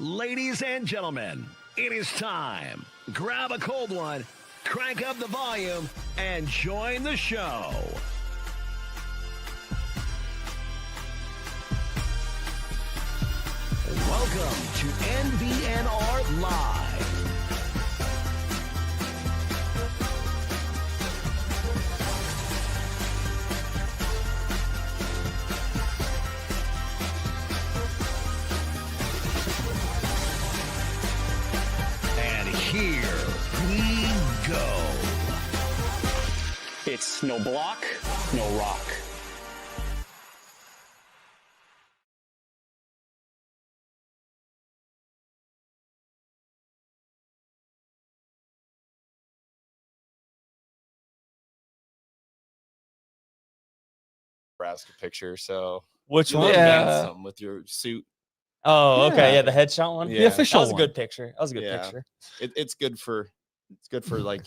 Ladies and gentlemen, it is time. Grab a cold one, crank up the volume, and join the show. Welcome to NBNR Live. And here we go. It's no block, no rock. Nebraska picture. So Which you one? look Yeah. handsome with your suit. Oh, okay. Yeah. Yeah, the headshot one. Yeah. The official. That was one. a good picture. That was a good Yeah. picture. It's good for like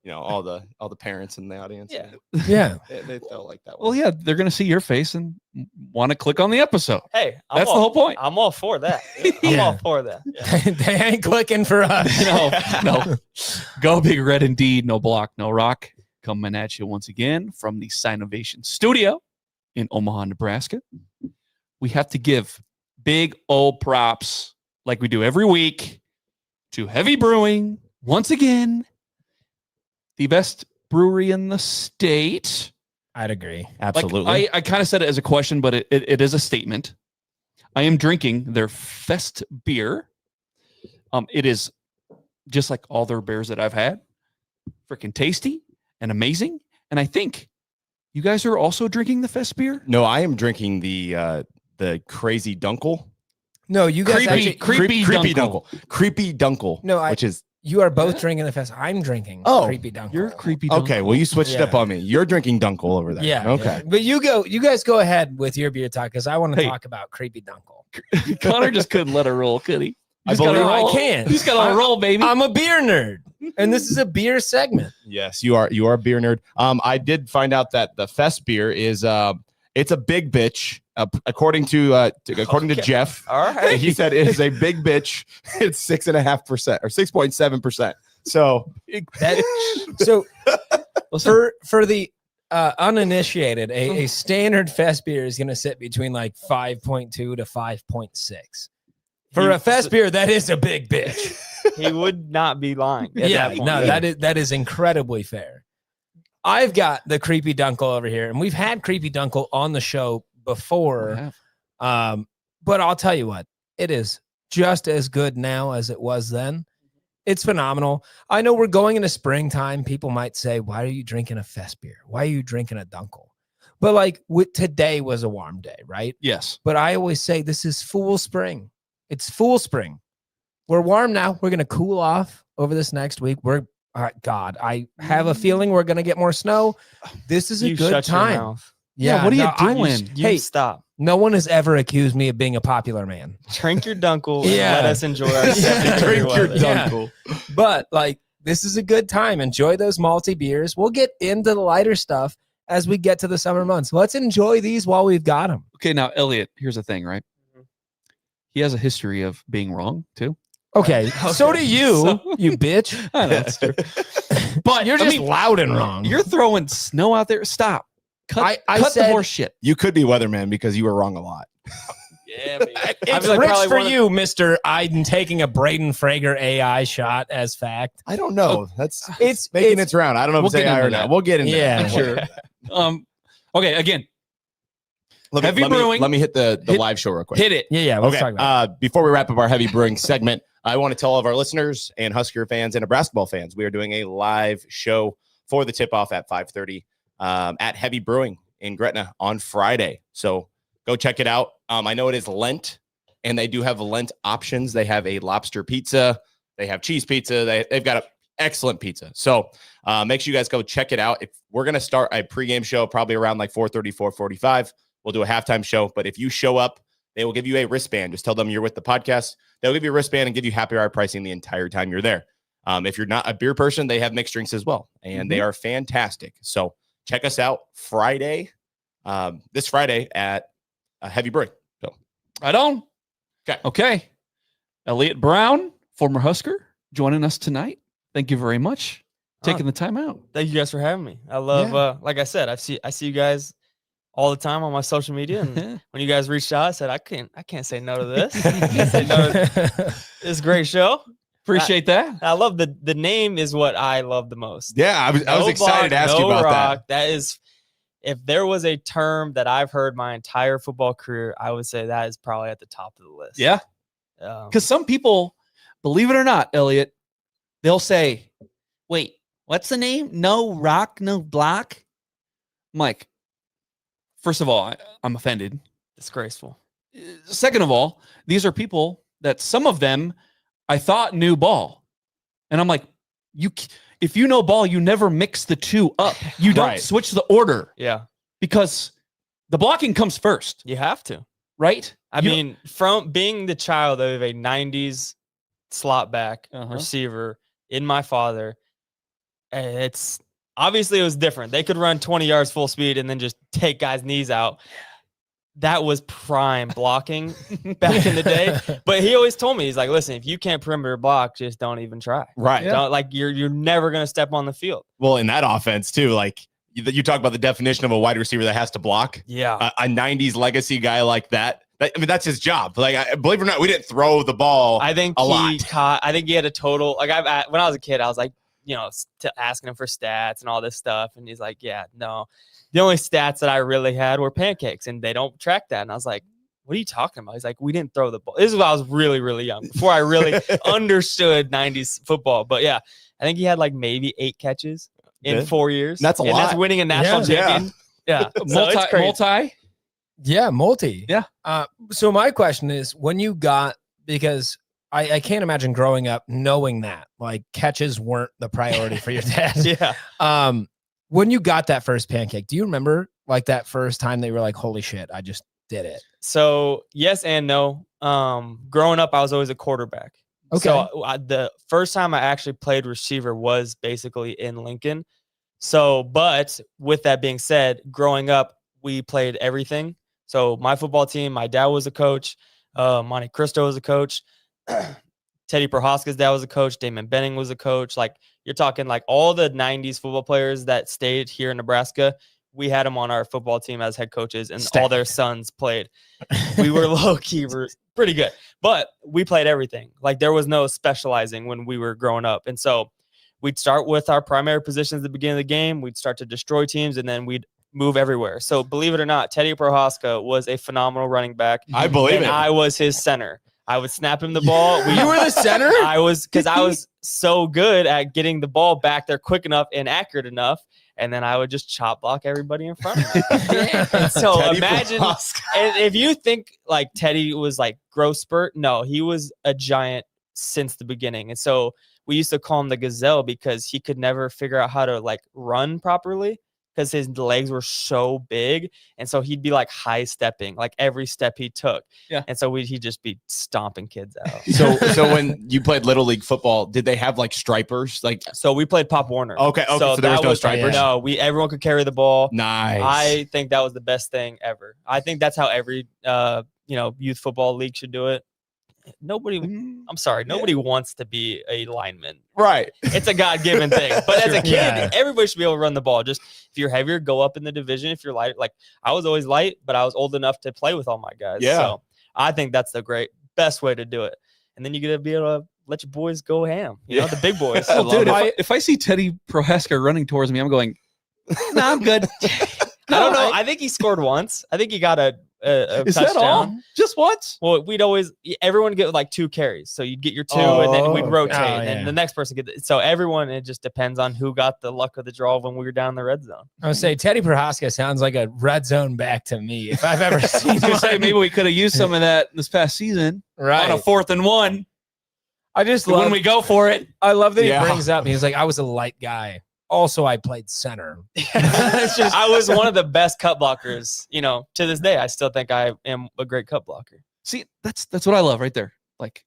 all the parents in the audience. Yeah. Yeah. They felt like that one. Well, yeah, they're going to see your face and want to click on the episode. Hey, That's the whole point. I'm all for that. I'm Yeah. all for that. They ain't clicking for us. No. Go Big Red indeed. No block, no rock. Coming at you once again from the Sinovation Studio in Omaha, Nebraska. We have to give big old props like we do every week to Heavy Brewing once again. The best brewery in the state. I'd agree. Like, I kind of said it as a question, but it is a statement. I am drinking their Fest beer. It is just like all their beers that I've had. Freaking tasty and amazing. And I think you guys are also drinking the Fest beer. No, I am drinking the Crazy Dunkel. No, you guys actually, Creepy Dunkel. Creepy Dunkel. No, which is you are both drinking the fest. I'm drinking Creepy Dunkel. You're Creepy Dunkel. okay. Well, you switched it up on me. You're drinking Dunkel over there. Yeah. Okay. yeah. But you guys go ahead with your beer talk because I want to Hey. talk about Creepy Dunkel. Connor just couldn't let her roll, could he? I believe I can't. He's got to roll, baby. I'm a beer nerd, and this is a beer segment. Yes, you are. You are a beer nerd. I did find out that the Fest beer is it's a big bitch. According to Jeff, All right. he said it is a big bitch. It's 6.5% or 6.7%. So So for the uninitiated, a standard fest beer is going to sit between like 5.2 to 5.6. For a fest beer, that is a big bitch. He would not be lying. at Yeah, that point. no, that is incredibly fair. I've got the Creepy Dunkel over here, and we've had Creepy Dunkel on the show before. But I'll tell you what, it is just as good now as it was then. It's phenomenal. I know we're going into springtime. People might say, why are you drinking a fest beer? Why are you drinking a Dunkel? But like today was a warm day, right? Yes. But I always say this is full spring. It's full spring. We're warm now. We're going to cool off over this next week. God, I have a feeling we're going to get more snow. This is a You good shut your time. mouth. Yeah, what are you doing? You stop. No one has ever accused me of being a popular man. Drink your Dunkel. And Yeah. let us enjoy our drink your weather. Yeah. Dunkel. But like, this is a good time. Enjoy those malty beers. We'll get into the lighter stuff as we get to the summer months. Let's enjoy these while we've got them. Okay, now Elliot, here's the thing, right? He has a history of being wrong too. Okay. So do you, you bitch. I know that's true. But You're just loud and wrong. You're throwing snow out there. Stop. I Cut said- the horse shit. You could be weatherman because you were wrong a lot. Yeah, baby. It's feel like rich probably for one of- you, Mr. I'm taking a Braden Frager AI shot as fact. I don't know. That's It's making its round. I don't know if We'll it's get AI into or not. that. We'll get into Yeah. that. Sure. Okay, again, Let me hit the live show real quick. hit it. Yeah, let's Okay. talk about Before we wrap up our heavy brewing segment, I want to tell all of our listeners and Husker fans and Nebrasketball fans, we are doing a live show for the tip-off at 5:30 at Heavy Brewing in Gretna on Friday. So go check it out. I know it is Lent, and they do have Lent options. They have a lobster pizza. They have cheese pizza. They've got an excellent pizza. So make sure you guys go check it out. If we're going to start a pregame show probably around like 4:30, 4:45. We'll do a halftime show. But if you show up, they will give you a wristband. Just tell them you're with the podcast. They'll give you a wristband and give you happy hour pricing the entire time you're there. If you're not a beer person, they have mixed drinks as well, and they are fantastic. So check us out Friday, this Friday at Heavy Brewing. So Right on. Okay. Okay. Elliot Brown, former Husker, joining us tonight. Thank you very much. Taking the time out. Thank you guys for having me. I love, like I said, I see you guys all the time on my social media. And when you guys reached out, I said, I can't say no to this. I can't say no to this great show. Appreciate that. I love the name is what I love the most. Yeah, I was excited to ask you about that. That is, if there was a term that I've heard my entire football career, I would say that is probably at the top of the list. Yeah. Because some people, believe it or not, Elliot, they'll say, wait, what's the name? No rock, no block. Mike, first of all, I'm offended. Disgraceful. Second of all, these are people that some of them I thought knew ball. And I'm like, if you know ball, you never mix the two up. You don't switch the order. Yeah. Because the blocking comes first. You have to. Right? I mean, from being the child of a 90s slot back receiver in my father, it's obviously it was different. They could run 20 yards full speed and then just take guys' knees out. That was prime blocking back in the day. But he always told me, he's like, listen, if you can't perimeter block, just don't even try. Right. Don't, like you're never going to step on the field. Well, in that offense too, like you talk about the definition of a wide receiver that has to block. Yeah. A 90s legacy guy like that. I mean, that's his job. Like, believe it or not, we didn't throw the ball. I think lot. I think he had a total. Like when I was a kid, I was like, asking him for stats and all this stuff, and he's like, yeah, no. The only stats that I really had were pancakes, and they don't track that. And I was like, what are you talking about? He's like, we didn't throw the ball. This is when I was really, really young, before I really understood 90s football. But yeah, I think he had like maybe 8 catches in 4 years. That's a lot. And that's winning a national champion. Yeah. Multi. Yeah, multi. Yeah. So my question is, when you got, because I can't imagine growing up knowing that like catches weren't the priority for your dad. Yeah. When you got that first pancake, do you remember like that first time that you were like, holy shit, I just did it? So yes and no. Growing up, I was always a quarterback. Okay. So the first time I actually played receiver was basically in Lincoln. So, but with that being said, growing up, we played everything. So my football team, my dad was a coach. Monte Cristo was a coach. Teddy Prohaska's dad was a coach. Damon Benning was a coach. Like you're talking like all the 90s football players that stayed here in Nebraska, we had them on our football team as head coaches, and all their sons played. We were low-key pretty good, but we played everything. Like there was no specializing when we were growing up. And so we'd start with our primary positions at the beginning of the game. We'd start to destroy teams, and then we'd move everywhere. So believe it or not, Teddy Prohaska was a phenomenal running back. I believe it. I was his center. I would snap him the ball. You were the center? I was so good at getting the ball back there quick enough and accurate enough. And then I would just chop block everybody in front of me. And so Teddy imagine, and if you think like Teddy was like growth spurt, no, he was a giant since the beginning. And so we used to call him the gazelle because he could never figure out how to like run properly, because his legs were so big. And so he'd be like high stepping, like every step he took. Yeah. And so he'd just be stomping kids out. So when you played Little League football, did they have like stripers? Like, So we played Pop Warner. Okay. So there was no stripers? No, everyone could carry the ball. Nice. I think that was the best thing ever. I think that's how every youth football league should do it. Nobody wants to be a lineman. Right. It's a God-given thing. But as a kid, everybody should be able to run the ball. Just if you're heavier, go up in the division. If you're light, like I was always light, but I was old enough to play with all my guys. Yeah. So I think that's the best way to do it. And then you get to be able to let your boys go ham. You know, the big boys. Well, dude, if I see Teddy Prohaska running towards me, I'm going, nah, I'm good. I don't know. I think he scored once. I think he got a Is touchdown. that all? Just once? Well, everyone would get like 2 carries. So you'd get your 2 and then we'd rotate. And the next person so everyone, it just depends on who got the luck of the draw when we were down in the red zone. I would say Teddy Prohaska sounds like a red zone back to me. If I've ever seen him. Maybe we could have used some of that this past season. Right. On a 4th and 1. I just love when we go for it. I love that he brings up. He's like, I was a light guy. Also, I played center. I was one of the best cut blockers. To this day, I still think I am a great cut blocker. See, that's what I love right there. Like,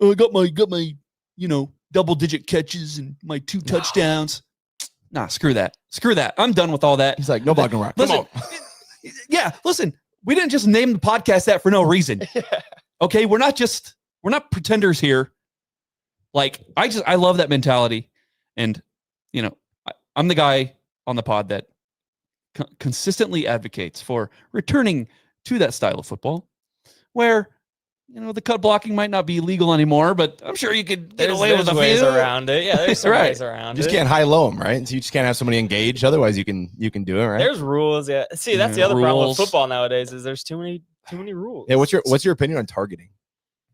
I got my double-digit catches and my 2 touchdowns. Nah, screw that. I'm done with all that. He's like, no blocking rock. Come on. Yeah, listen, we didn't just name the podcast that for no reason. Okay, we're not just We're not pretenders here. Like, I love that mentality. And, I'm the guy on the pod that consistently advocates for returning to that style of football where, the cut blocking might not be legal anymore, but I'm sure you could get away with a ways few. around it. Yeah, there's some ways around You just it. can't high-low them, right? So you just can't have somebody engaged. Otherwise, you can do it, right? There's rules. Yeah. See, that's the other problem with Rules. football nowadays is there's too many rules. Yeah. What's your opinion on targeting?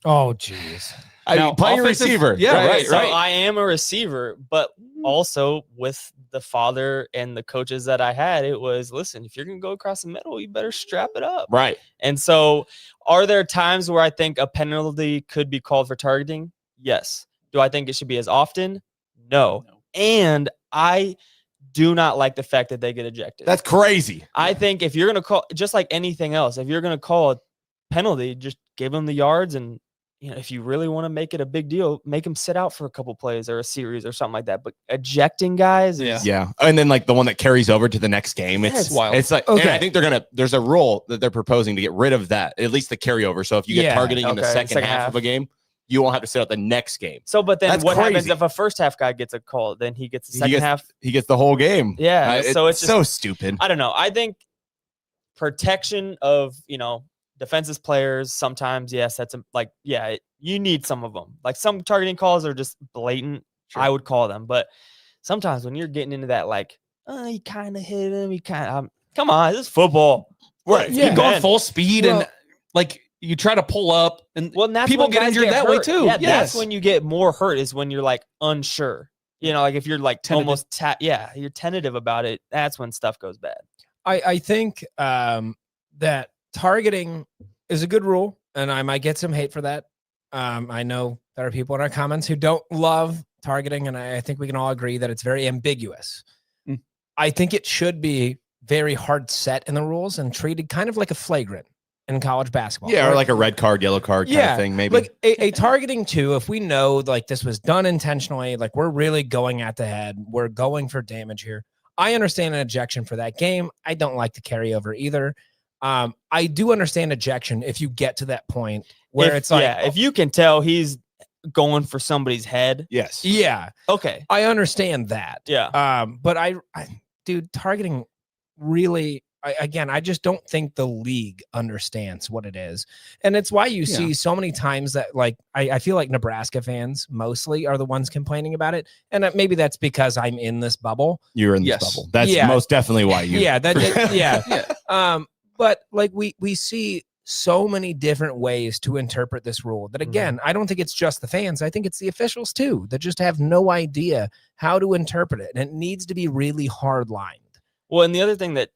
Oh, jeez. Now, playing a offensive- receiver. Yeah, right. So I am a receiver, but also with the father and the coaches that I had, it was, listen, if you're going to go across the middle, you better strap it up. Right. And so are there times where I think a penalty could be called for targeting? Yes. Do I think it should be as often? No. And I do not like the fact that they get ejected. That's crazy. I think if you're going to call, just like anything else, if you're going to call a penalty, just give them the yards. And, if you really want to make it a big deal, make them sit out for a couple plays or a series or something like that. But ejecting guys is Yeah. And then like the one that carries over to the next game. It's wild. It's like, Okay. and I think there's a rule that they're proposing to get rid of that, at least the carryover. So if you get Yeah, targeting in the okay, second half of a game, you won't have to sit out the next game. So, but then That's what happens crazy. if a first half guy gets a call? Then he gets the He second gets- half. He gets the whole game. Yeah. So it's just, so stupid. I don't know. I think protection of, defensive players sometimes, yes, you need some of them. Like some targeting calls are just blatant. Sure. I would call them. But sometimes when you're getting into that, like, he kind of hit him. Come on, this is football. Right. Yeah. You're going full speed and like you try to pull up and That's people when get guys injured that way hurt. too. Yeah, Yes. that's when you get more hurt is when you're like unsure. Like if you're like Tentative. almost you're tentative about it. That's when stuff goes bad. I think that targeting is a good rule, and I might get some hate for that. I know there are people in our comments who don't love targeting, and I think we can all agree that it's very ambiguous. Mm. I think it should be very hard set in the rules and treated kind of like a flagrant in college basketball. Yeah, or like a red card, yellow card kind of thing, maybe. Like a targeting too, if we know like this was done intentionally, like we're really going at the head, we're going for damage here. I understand an ejection for that game. I don't like the carryover either. I do understand ejection if you get to that point where it's like, if you can tell he's going for somebody's head. Yes. yeah, Okay. I understand that. Yeah. But dude, targeting really, I just don't think the league understands what it is. And it's why you see so many times that like, I feel like Nebraska fans mostly are the ones complaining about it. And maybe that's because I'm in this bubble. You're in this Yes. bubble. That's Yeah. most definitely why you. Yeah. But like we see so many different ways to interpret this rule that again, I don't think it's just the fans. I think it's the officials too, that just have no idea how to interpret it. And it needs to be really hard lined. Well, and the other thing that,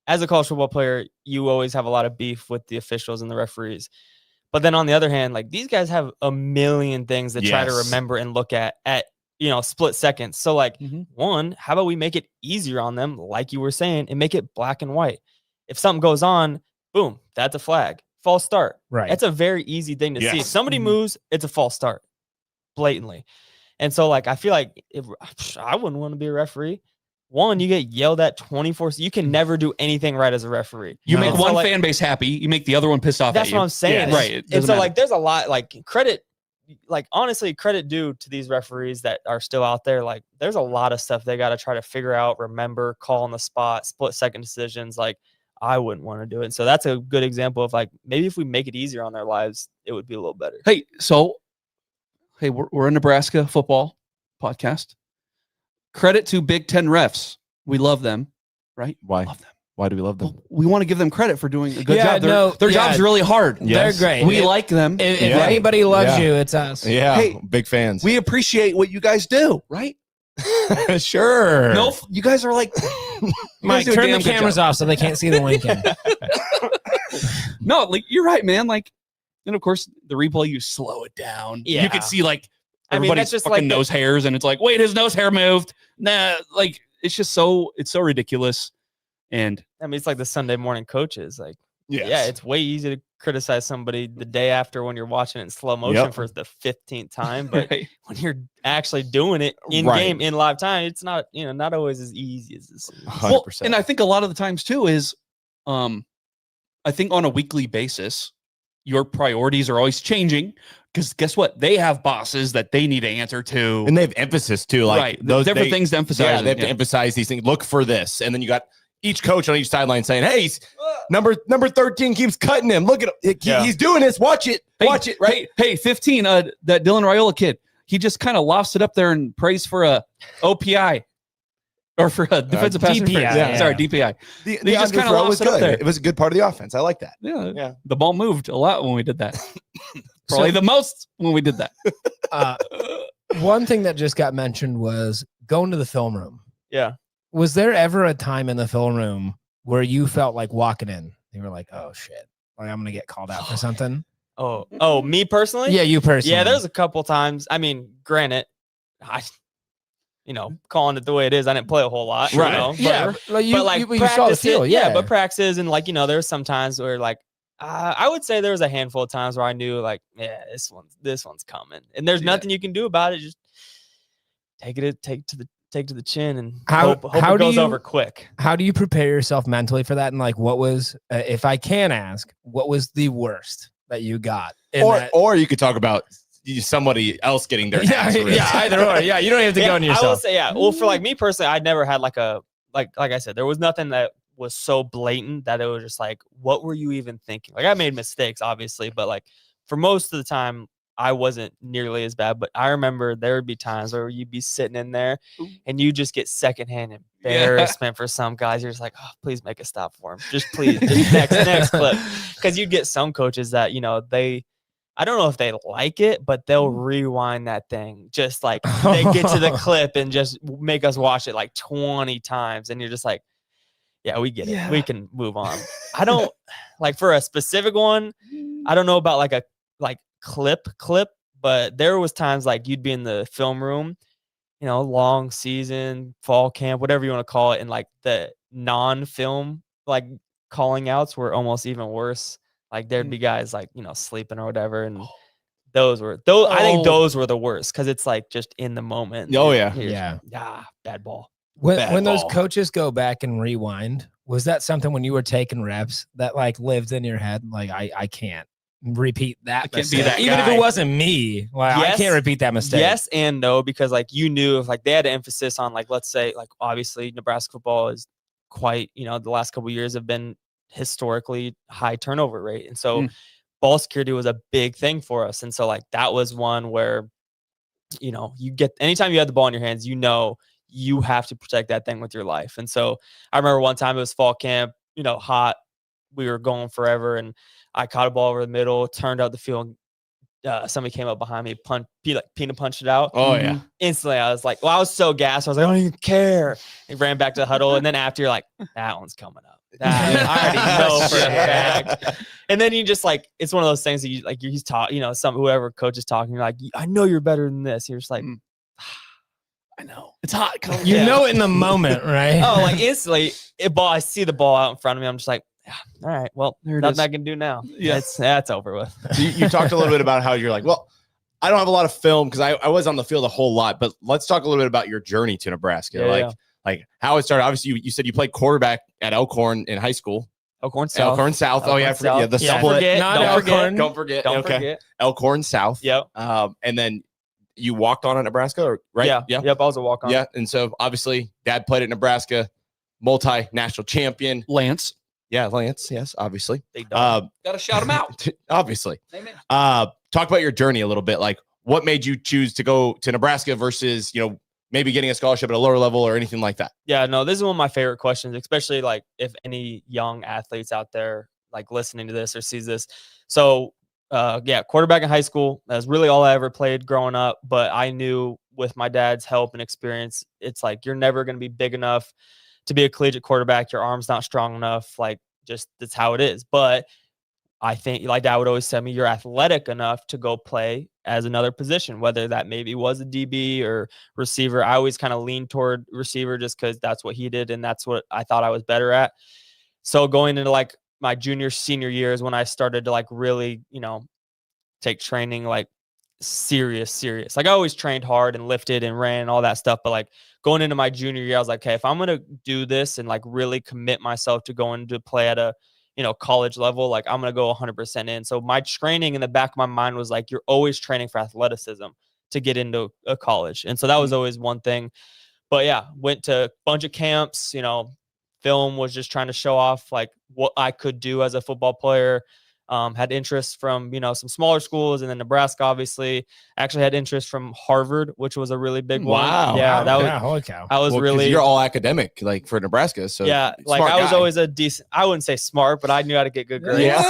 as a college football player, you always have a lot of beef with the officials and the referees. But then on the other hand, like these guys have a million things to try to Yes. remember and look at split seconds. So like one, how about we make it easier on them, like you were saying, and make it black and white. If something goes on, boom, that's a flag. False start. Right. That's a very easy thing to see. Yes. If somebody moves, it's a false start, blatantly. And so like I feel like if I wouldn't want to be a referee. One, you get yelled at 24. You can never do anything right as a referee. You make And so, one like, fan base happy, you make the other one pissed off that's at you. what I'm saying. Yes. Right. It And doesn't so matter. like there's a lot like credit, like honestly, credit due to these referees that are still out there. Like there's a lot of stuff they got to try to figure out, remember, call on the spot, split second decisions. Like I wouldn't want to do it. And so that's a good example of like maybe if we make it easier on their lives, it would be a little better. Hey, we're a Nebraska football podcast. Credit to Big Ten refs. We love them, right? Why? Love them. Why do we love them? Well, we want to give them credit for doing a good Yeah, job. Their job's really hard. Yes. They're great. We like them. If Yeah. anybody loves Yeah. you, it's us. Yeah. Hey, big fans. We appreciate what you guys do, right? Sure. No, you guys are like, Mike, do a turn damn the good cameras job. off so they can't see the Lincoln. no, like you're right, man. Like, and of course, the replay you slow it down. Yeah. You can see like I mean, everybody's that's just fucking like nose hairs, and it's like, wait, his nose hair moved. Nah, like it's just so ridiculous. And I mean, it's like the Sunday morning coaches. Like, Yes. yeah, it's way easy to criticize somebody the day after when you're watching it in slow motion Yep. for the 15th time. But right. when you're actually doing it in Right. game, in live time, it's not, not always as easy as this. 100%. And I think a lot of the times too is, I think on a weekly basis, your priorities are always changing because guess what? They have bosses that they need to answer to. And they have emphasis too. Like right. Those different things to emphasize. Yeah, they have to emphasize these things. Look for this. And then you got each coach on each sideline saying, hey, number 13 keeps cutting him. Look at him. He's doing this. Watch it. Watch it. Right. Hey, 15, that Dylan Raiola kid, he just kind of lofts it up there and prays for a OPI. Or for a defensive pass DPI. interference. Sorry, DPI. The just kind of underthrow lost it up there. It was a good part of the offense. I like that. Yeah. The ball moved a lot when we did that. Probably the most when we did that. One thing that just got mentioned was going to the film room. Yeah. Was there ever a time in the film room where you felt like walking in? You were like, oh, shit. Like, I'm going to get called out for something? Oh, me personally? Yeah, you personally. Yeah, there's a couple times. I mean, granted, calling it the way it is, I didn't play a whole lot. Right. Yeah. But you saw the field. Yeah, but practices and there's some times where I would say there was a handful of times where I knew this one's coming, and there's nothing you can do about it. Just take to the chin and hope it goes over quick. How do you prepare yourself mentally for that? And what was, if I can ask, what was the worst that you got? Or you could talk about somebody else getting their ass ripped. Yeah, either or. Yeah, you don't have to go on yourself. I will say, well, for me personally, I never had like I said, there was nothing that was so blatant that it was just what were you even thinking? I made mistakes, obviously, but for most of the time, I wasn't nearly as bad. But I remember there would be times where you'd be sitting in there and you just get secondhand embarrassment for some guys. You're just like, oh, please make a stop for him. Just please, just next clip. Because you'd get some coaches that, I don't know if they like it, but they'll rewind that thing. Just they get to the clip and just make us watch it 20 times. And you're just like, yeah, we get it. We can move on. I don't for a specific one. I don't know about a clip, but there was times you'd be in the film room, long season, fall camp, whatever you want to call it. And the non-film, calling outs were almost even worse. There'd be guys sleeping or whatever, and those I think those were the worst because it's just in the moment. Oh yeah, bad ball. When those coaches go back and rewind, was that something when you were taking reps that lived in your head? I can't repeat that mistake. Even if it wasn't me, I can't repeat that mistake. Yes and no, because you knew if they had an emphasis on let's say obviously Nebraska football is quite the last couple of years have been historically high turnover rate, and so ball security was a big thing for us. And so that was one where you get anytime you had the ball in your hands, you have to protect that thing with your life. And so I remember one time it was fall camp, hot, we were going forever, and I caught a ball over the middle, turned out the field. Somebody came up behind me, peanut punched it out. Oh yeah! Instantly, I was I was so gassed. I was I don't even care. He ran back to the huddle, and then after you're that one's coming up. I already know for a fact. And then you just it's one of those things that you he's taught. Whoever coach is talking, you're I know you're better than this. You're just I know it's hot. You know it in the moment, right? Oh, instantly, I see the ball out in front of me. I'm just all right, well, nothing I can do now. Yeah, that's over with. You talked a little bit about how you're well, I don't have a lot of film because I was on the field a whole lot, but let's talk a little bit about your journey to Nebraska. How it started. Obviously, you said you played quarterback at Elkhorn in high school. Elkhorn South. Oh yeah, the split. Don't forget. Elkhorn South. Yep. And then you walked on at Nebraska, right? Yeah. Yep. I was a walk on. Yeah. And so obviously, Dad played at Nebraska, multi-national champion. Lance. Yeah, Lance. Yes, obviously. Got to shout him out. Obviously. Amen. Talk about your journey a little bit. What made you choose to go to Nebraska versus maybe getting a scholarship at a lower level or anything like that? Yeah, no, this is one of my favorite questions, especially if any young athletes out there listening to this or sees this. So, quarterback in high school. That's really all I ever played growing up. But I knew with my dad's help and experience, it's you're never going to be big enough to be a collegiate quarterback. Your arm's not strong enough. Just that's how it is. But I think Dad would always tell me you're athletic enough to go play as another position, whether that maybe was a DB or receiver. I always kind of leaned toward receiver just because that's what he did. And that's what I thought I was better at. So going into my junior, senior years when I started to really, take training, serious. I always trained hard and lifted and ran and all that stuff. But going into my junior year, I was okay, if I'm going to do this and really commit myself to going to play at a, college level, like I'm going to go 100% in. So my training in the back of my mind was like, you're always training for athleticism to get into a college. And so that was always one thing. But yeah, went to a bunch of camps, film was just trying to show off like what I could do as a football player. Had interest from, some smaller schools, and then Nebraska, obviously. Actually had interest from Harvard, which was a really big one. Wow. Yeah, that was, holy cow. I was 'cause really, you're all academic, like for Nebraska. So yeah, like smart I was guy. always a decent, I wouldn't say smart, but I knew how to get good grades. Yeah.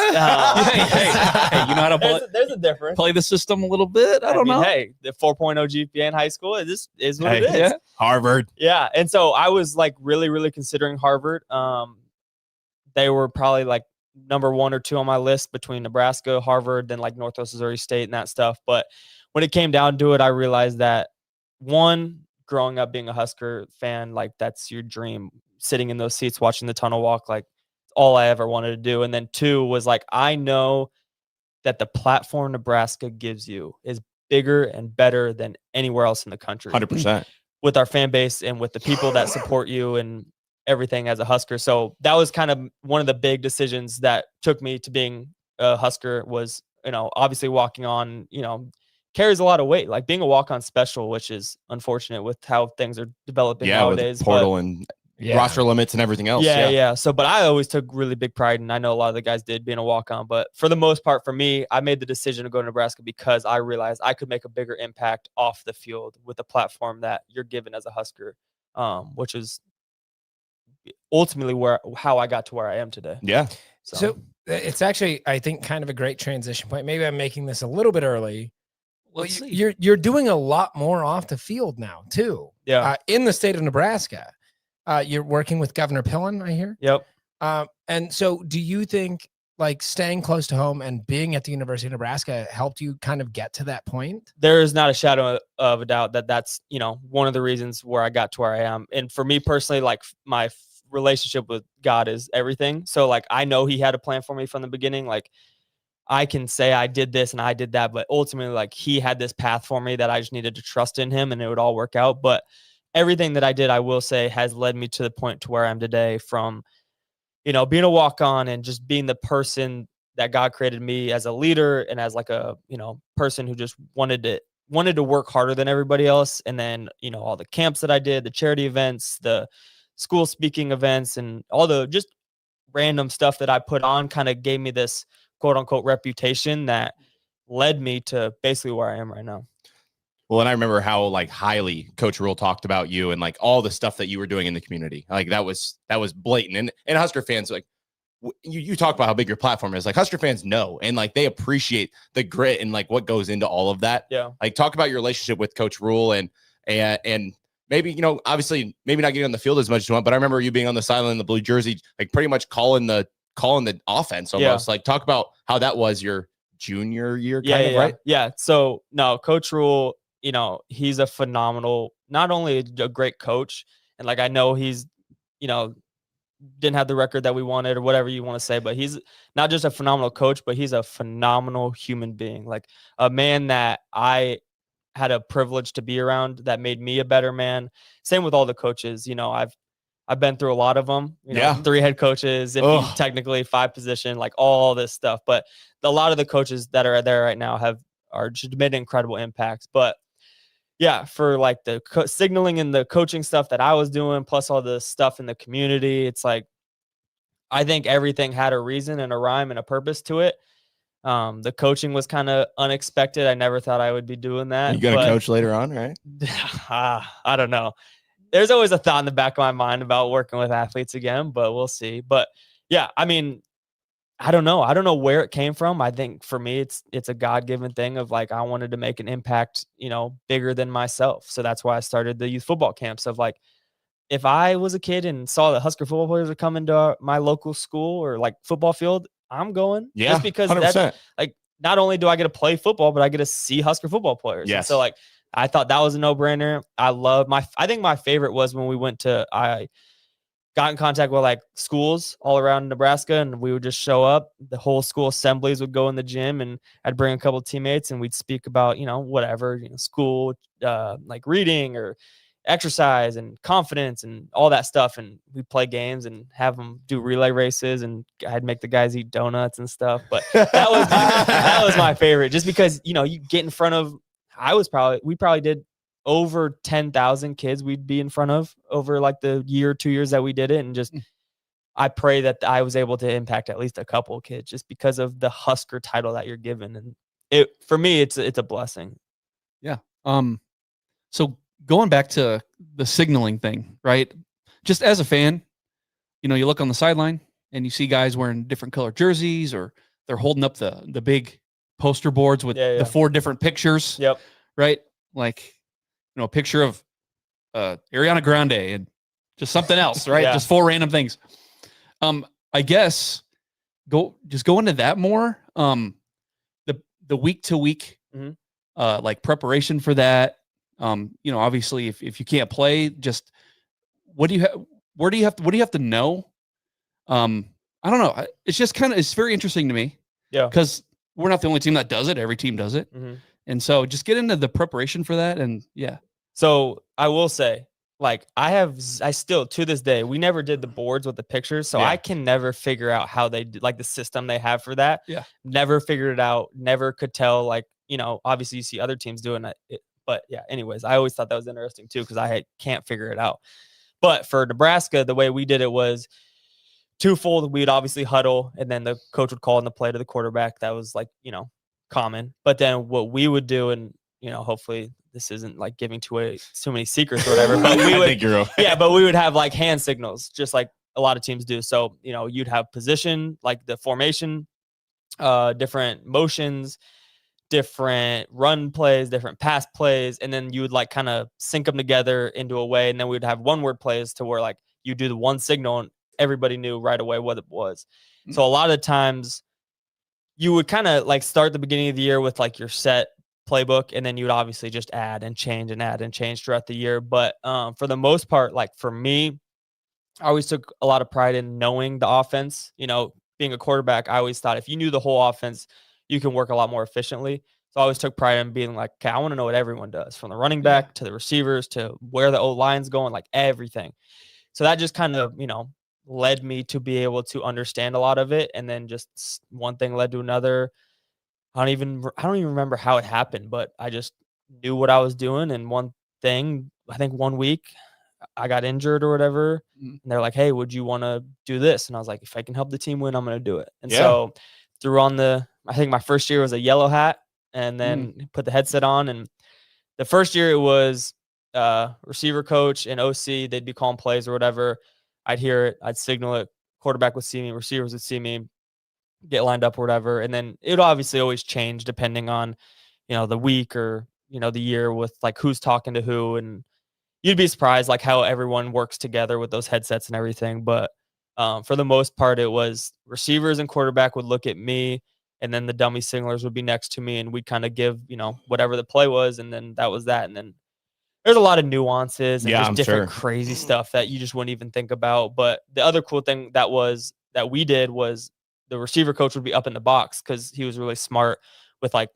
Hey, you know how to There's a difference. play the system a little bit? I don't know. Hey, the 4.0 GPA in high school is what it is. Yeah. Harvard. Yeah. And so I was like really, really considering Harvard. They were probably like number 1 or 2 on my list between Nebraska, Harvard, then like Northwest Missouri State and that stuff. But when it came down to it, I realized that one, growing up being a Husker fan, like that's your dream, sitting in those seats, watching the tunnel walk, like all I ever wanted to do. And then 2 was like, I know that the platform Nebraska gives you is bigger and better than anywhere else in the country. 100%. With our fan base and with the people that support you and everything as a Husker. So that was kind of one of the big decisions that took me to being a Husker was, obviously walking on, carries a lot of weight, like being a walk-on special, which is unfortunate with how things are developing nowadays. With portal and roster limits and everything else. Yeah. So, but I always took really big pride, and I know a lot of the guys did being a walk-on, but for the most part, for me, I made the decision to go to Nebraska because I realized I could make a bigger impact off the field with the platform that you're given as a Husker, which is ultimately how I got to where I am today. Yeah. So it's actually, I think, kind of a great transition point. Maybe I'm making this a little bit early. Let's see. You're doing a lot more off the field now too. Yeah. In the state of Nebraska, you're working with Governor Pillen, I hear. Yep. And so, do you think like staying close to home and being at the University of Nebraska helped you kind of get to that point? There is not a shadow of a doubt that that's one of the reasons where I got to where I am. And for me personally, like my relationship with God is everything. So like I know He had a plan for me from the beginning. Like I can say I did this and I did that, but ultimately like He had this path for me that I just needed to trust in Him and it would all work out. But everything that I did, I will say, has led me to the point to where I am today, from being a walk-on and just being the person that God created me as a leader and as like a person who just wanted to work harder than everybody else. And then all the camps that I did, the charity events, the school speaking events, and all the just random stuff that I put on kind of gave me this quote unquote reputation that led me to basically where I am right now. Well, and I remember how like highly Coach Rule talked about you and like all the stuff that you were doing in the community. Like that was blatant. And Husker fans, like you talk about how big your platform is. Like Husker fans know, and like they appreciate the grit and like what goes into all of that. Yeah. Like talk about your relationship with Coach Rule and maybe, obviously maybe not getting on the field as much as you want, but I remember you being on the sideline in the blue jersey, like pretty much calling the offense almost. Like talk about how that was your junior year kind of, right? Yeah. So no, Coach Rule, he's a phenomenal, not only a great coach, and like I know he's, didn't have the record that we wanted or whatever you want to say, but he's not just a phenomenal coach, but he's a phenomenal human being, like a man that I had a privilege to be around that made me a better man. Same with all the coaches. I've been through a lot of them, 3 head coaches, and technically 5 position, like all this stuff. But a lot of the coaches that are there right now are just made incredible impacts. But yeah, for like the signaling and the coaching stuff that I was doing, plus all the stuff in the community, it's like, I think everything had a reason and a rhyme and a purpose to it. The coaching was kind of unexpected. I never thought I would be doing that. You going to coach later on, right? I don't know. There's always a thought in the back of my mind about working with athletes again, but we'll see. But yeah, I mean, I don't know. I don't know where it came from. I think for me, it's a God-given thing of like, I wanted to make an impact, bigger than myself. So that's why I started the youth football camps of like, if I was a kid and saw that Husker football players are coming to my local school or like football field, I'm going. Yeah, just because 100%. that's like, not only do I get to play football, but I get to see Husker football players. Yes. And so like, I thought that was a no-brainer. I think my favorite was when I got in contact with like schools all around Nebraska, and we would just show up. The whole school assemblies would go in the gym, and I'd bring a couple of teammates and we'd speak about, whatever, school, like reading or, exercise and confidence and all that stuff. And we play games and have them do relay races, and I'd make the guys eat donuts and stuff. But that was my favorite, just because, you get in front of, we probably did over 10,000 kids we'd be in front of over like the 2 years that we did it. And just, I pray that I was able to impact at least a couple of kids just because of the Husker title that you're given. And for me, it's a blessing. Yeah. So going back to the signaling thing, right? Just as a fan, you look on the sideline and you see guys wearing different colored jerseys, or they're holding up the big poster boards with the 4 different pictures. Yep. Right. Like, a picture of Ariana Grande and just something else, right? Yeah. Just 4 random things. I guess go into that more. The week to week, like preparation for that. Obviously if you can't play, just what do you have to know? I don't know. It's just it's very interesting to me. Yeah. Because we're not the only team that does it. Every team does it. Mm-hmm. And so just get into the preparation for that. And yeah. So I will say, like, I still, to this day, we never did the boards with the pictures. So I can never figure out how they do, like, the system they have for that. Yeah. Never figured it out. Never could tell, like, obviously you see other teams doing it. But yeah, anyways, I always thought that was interesting too, because I can't figure it out. But for Nebraska, the way we did it was twofold. We'd obviously huddle, and then the coach would call in the play to the quarterback. That was like, common. But then what we would do, and, hopefully this isn't like giving too many secrets or whatever, but we would, I think you're okay. Yeah, but we would have like hand signals, just like a lot of teams do. So, you'd have position, like the formation, different motions, different run plays, different pass plays, and then you would like kind of sync them together into a way. And then we would have one word plays to where like you do the one signal and everybody knew right away what it was. Mm-hmm. So a lot of times you would kind of like start the beginning of the year with like your set playbook, and then you would obviously just add and change throughout the year. But for the most part, like for me, I always took a lot of pride in knowing the offense. Being a quarterback, I always thought if you knew the whole offense, you can work a lot more efficiently. So I always took pride in being like, okay, I want to know what everyone does, from the running back to the receivers to where the O-line's going, like everything. So that just kind of, led me to be able to understand a lot of it. And then just one thing led to another. I don't even remember how it happened, but I just knew what I was doing. And one thing, I think one week I got injured or whatever, and they're like, hey, would you want to do this? And I was like, if I can help the team win, I'm going to do it. And so threw on I think my first year was a yellow hat, and then put the headset on. And the first year it was receiver coach and OC. They'd be calling plays or whatever. I'd hear it. I'd signal it. Quarterback would see me. Receivers would see me. Get lined up or whatever. And then it would obviously always change depending on, the week or, the year with like who's talking to who. And you'd be surprised like how everyone works together with those headsets and everything. But for the most part, it was receivers and quarterback would look at me, and then the dummy signalers would be next to me, and we'd kind of give, whatever the play was. And then that was that. And then there's a lot of nuances and just different crazy stuff that you just wouldn't even think about. But the other cool thing that we did was the receiver coach would be up in the box, because he was really smart with like,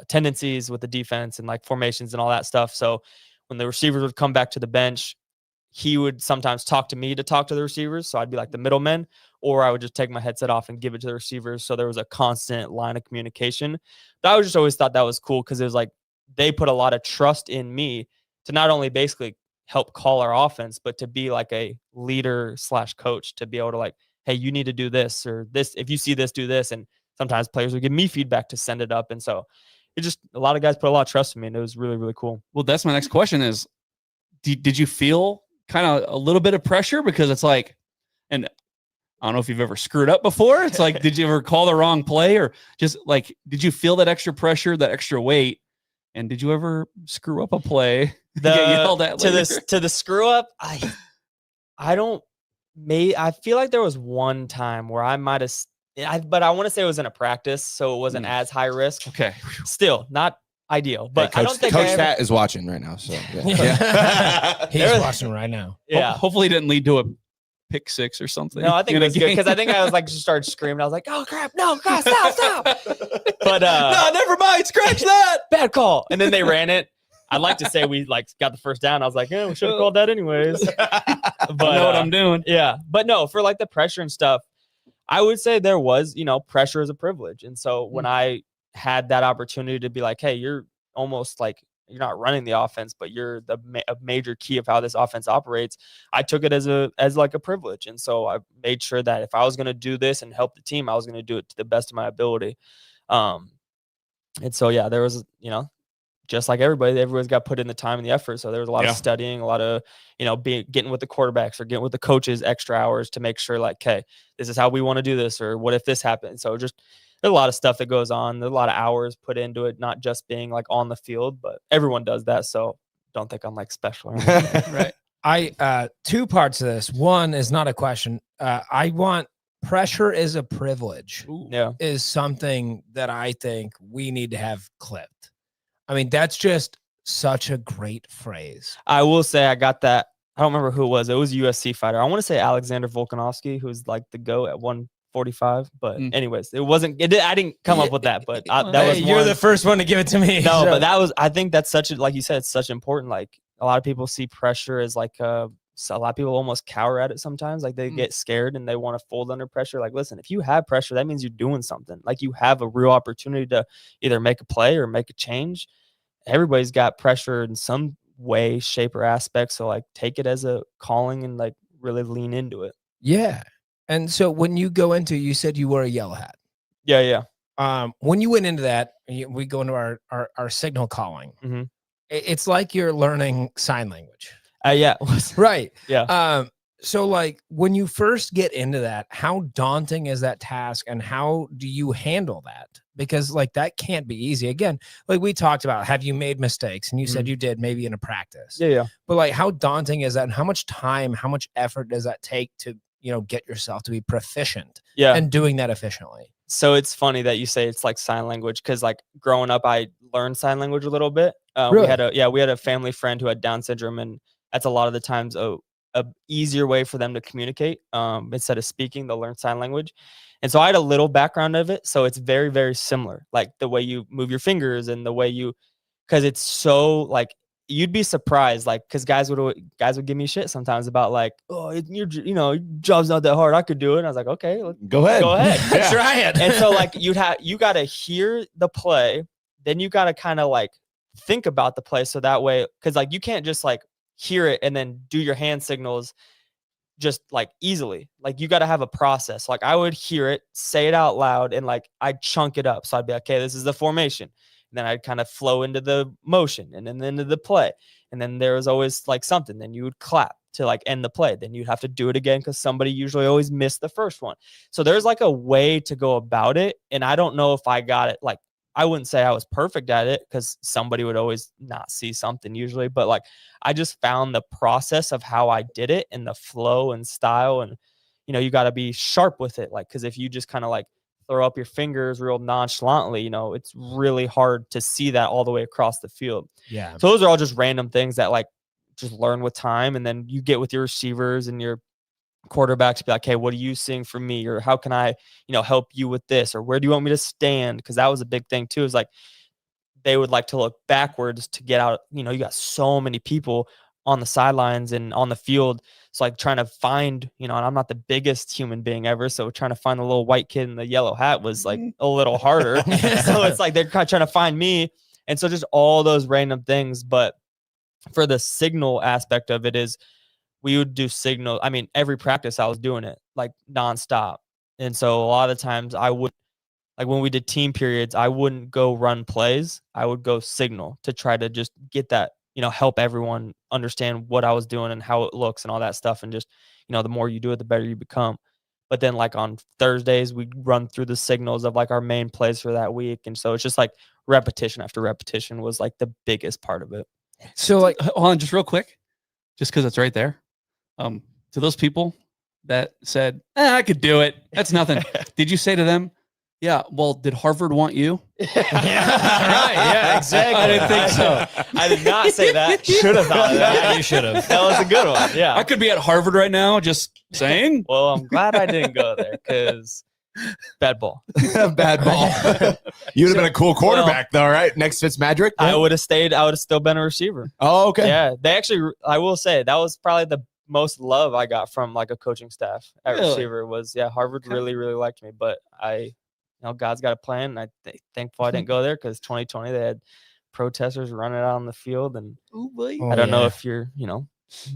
tendencies with the defense and like formations and all that stuff. So when the receivers would come back to the bench, he would sometimes talk to me to talk to the receivers. So I'd be like the middleman, or I would just take my headset off and give it to the receivers. So there was a constant line of communication. But I just always thought that was cool, because it was like they put a lot of trust in me to not only basically help call our offense, but to be like a leader / coach, to be able to like, hey, you need to do this or this. If you see this, do this. And sometimes players would give me feedback to send it up. And so it just, a lot of guys put a lot of trust in me, and it was really, really cool. Well, that's my next question is, did you feel kind of a little bit of pressure? Because it's like, and I don't know if you've ever screwed up before. It's like, did you ever call the wrong play, or just like, did you feel that extra pressure, that extra weight? And did you ever screw up a play? Get yelled at to the screw up? I feel like there was one time where I might have, but I want to say it was in a practice, so it wasn't as high risk. Okay. Still not ideal, but Coach, I don't think Coach Fat is watching right now. So he's watching right now. Yeah. Hopefully it didn't lead to a pick six or something. No, I think it was good, because I think I was like, just started screaming. I was like, oh crap, no, God, stop. But no, never mind, scratch that. Bad call. And then they ran it. I'd like to say we like got the first down. I was like, we should have called that anyways. But I know what I'm doing. Yeah. But no, for like the pressure and stuff, I would say there was, pressure is a privilege. And so when I had that opportunity to be like, hey, you're almost like, you're not running the offense, but you're a major key of how this offense operates. I took it as like a privilege. And so I made sure that if I was going to do this and help the team, I was going to do it to the best of my ability. And so, yeah, there was, just like everybody's got put in the time and the effort. So there was a lot of studying, a lot of, getting with the quarterbacks or getting with the coaches extra hours to make sure like, okay, this is how we want to do this, or what if this happens? So just, there's a lot of stuff that goes on. There's a lot of hours put into it, not just being like on the field, but everyone does that. So don't think I'm like special. Or anything. Right. I, 2 parts of this. One is not a question. I want pressure is a privilege. Yeah. Is something that I think we need to have clipped. I mean, that's just such a great phrase. I will say I got that. I don't remember who it was. It was a USC fighter. I want to say Alexander Volkanovski, who's like the GOAT at 145. But anyways, it wasn't. I didn't come up with that. But that was. You're the first one to give it to me. No, but that was. I think that's such a, like you said, it's such important. Like a lot of people see pressure as like a lot of people almost cower at it sometimes. Like they get scared and they want to fold under pressure. Like, listen, if you have pressure, that means you're doing something. Like you have a real opportunity to either make a play or make a change. Everybody's got pressure in some way, shape, or aspect. So like take it as a calling and like really lean into it. Yeah. And so when you go into, you said you wore a yellow hat. Yeah. When you went into that, we go into our signal calling. Mm-hmm. It's like you're learning sign language. Yeah. Right. Yeah. So like when you first get into that, how daunting is that task and how do you handle that? Because like that can't be easy. Again, like we talked about, have you made mistakes? And you said you did, maybe in a practice. Yeah. But like how daunting is that? And how much time, how much effort does that take to, get yourself to be proficient and doing that efficiently? So it's funny that you say it's like sign language, because like growing up, I learned sign language a little bit. Really? We had a family friend who had Down syndrome, and that's a lot of the times a easier way for them to communicate. Instead of speaking, they'll learn sign language. And so I had a little background of it. So it's very, very similar, like the way you move your fingers and the way because it's so like, you'd be surprised, like, because guys would give me shit sometimes about like, oh, your job's not that hard, I could do it. And I was like, okay, go ahead. Yeah. Try it. And so like you got to hear the play, then you got to kind of like think about the play. So that way, because like you can't just like hear it and then do your hand signals just like easily. Like you got to have a process. Like I would hear it, say it out loud, and like I'd chunk it up. So I'd be like, okay, this is the formation. And then I'd kind of flow into the motion and then into the play. And then there was always like something. Then you would clap to like end the play. Then you'd have to do it again because somebody usually always missed the first one. So there's like a way to go about it. And I don't know if I got it. Like I wouldn't say I was perfect at it because somebody would always not see something usually. But like I just found the process of how I did it and the flow and style. And, you got to be sharp with it. Like, because if you just kind of like throw up your fingers real nonchalantly, it's really hard to see that all the way across the field. Yeah. So those are all just random things that like just learn with time. And then you get with your receivers and your quarterbacks to be like, hey, what are you seeing from me? Or how can I, help you with this? Or where do you want me to stand? Because that was a big thing too, is like they would like to look backwards to get out. You got so many people on the sidelines and on the field. It's like trying to find, and I'm not the biggest human being ever. So trying to find the little white kid in the yellow hat was like a little harder. So it's like they're kind of trying to find me. And so just all those random things. But for the signal aspect of it is we would do signal. I mean, every practice I was doing it like nonstop. And so a lot of the times I would, like when we did team periods, I wouldn't go run plays. I would go signal to try to just get that, help everyone understand what I was doing and how it looks and all that stuff. And just, the more you do it, the better you become. But then like on Thursdays, we run through the signals of like our main plays for that week. And so it's just like repetition after repetition was like the biggest part of it. So like, hold on, just real quick, just because it's right there. To those people that said, I could do it, that's nothing. Did you say to them, yeah, well, did Harvard want you? Yeah, right. Yeah, exactly. I didn't think so. I did not say that. Should have thought of that. Yeah, you should have. That was a good one. Yeah. I could be at Harvard right now just saying. Well, I'm glad I didn't go there because Bad ball. Bad ball. You'd have been a cool quarterback, though, right? Next Fitzmagic. I would have stayed. I would have still been a receiver. Oh, okay. Yeah, they actually. I will say that was probably the most love I got from like a coaching staff at receiver. Was Harvard really liked me, but God's got a plan. And thankful I didn't go there because 2020 they had protesters running out on the field, and I don't know if you're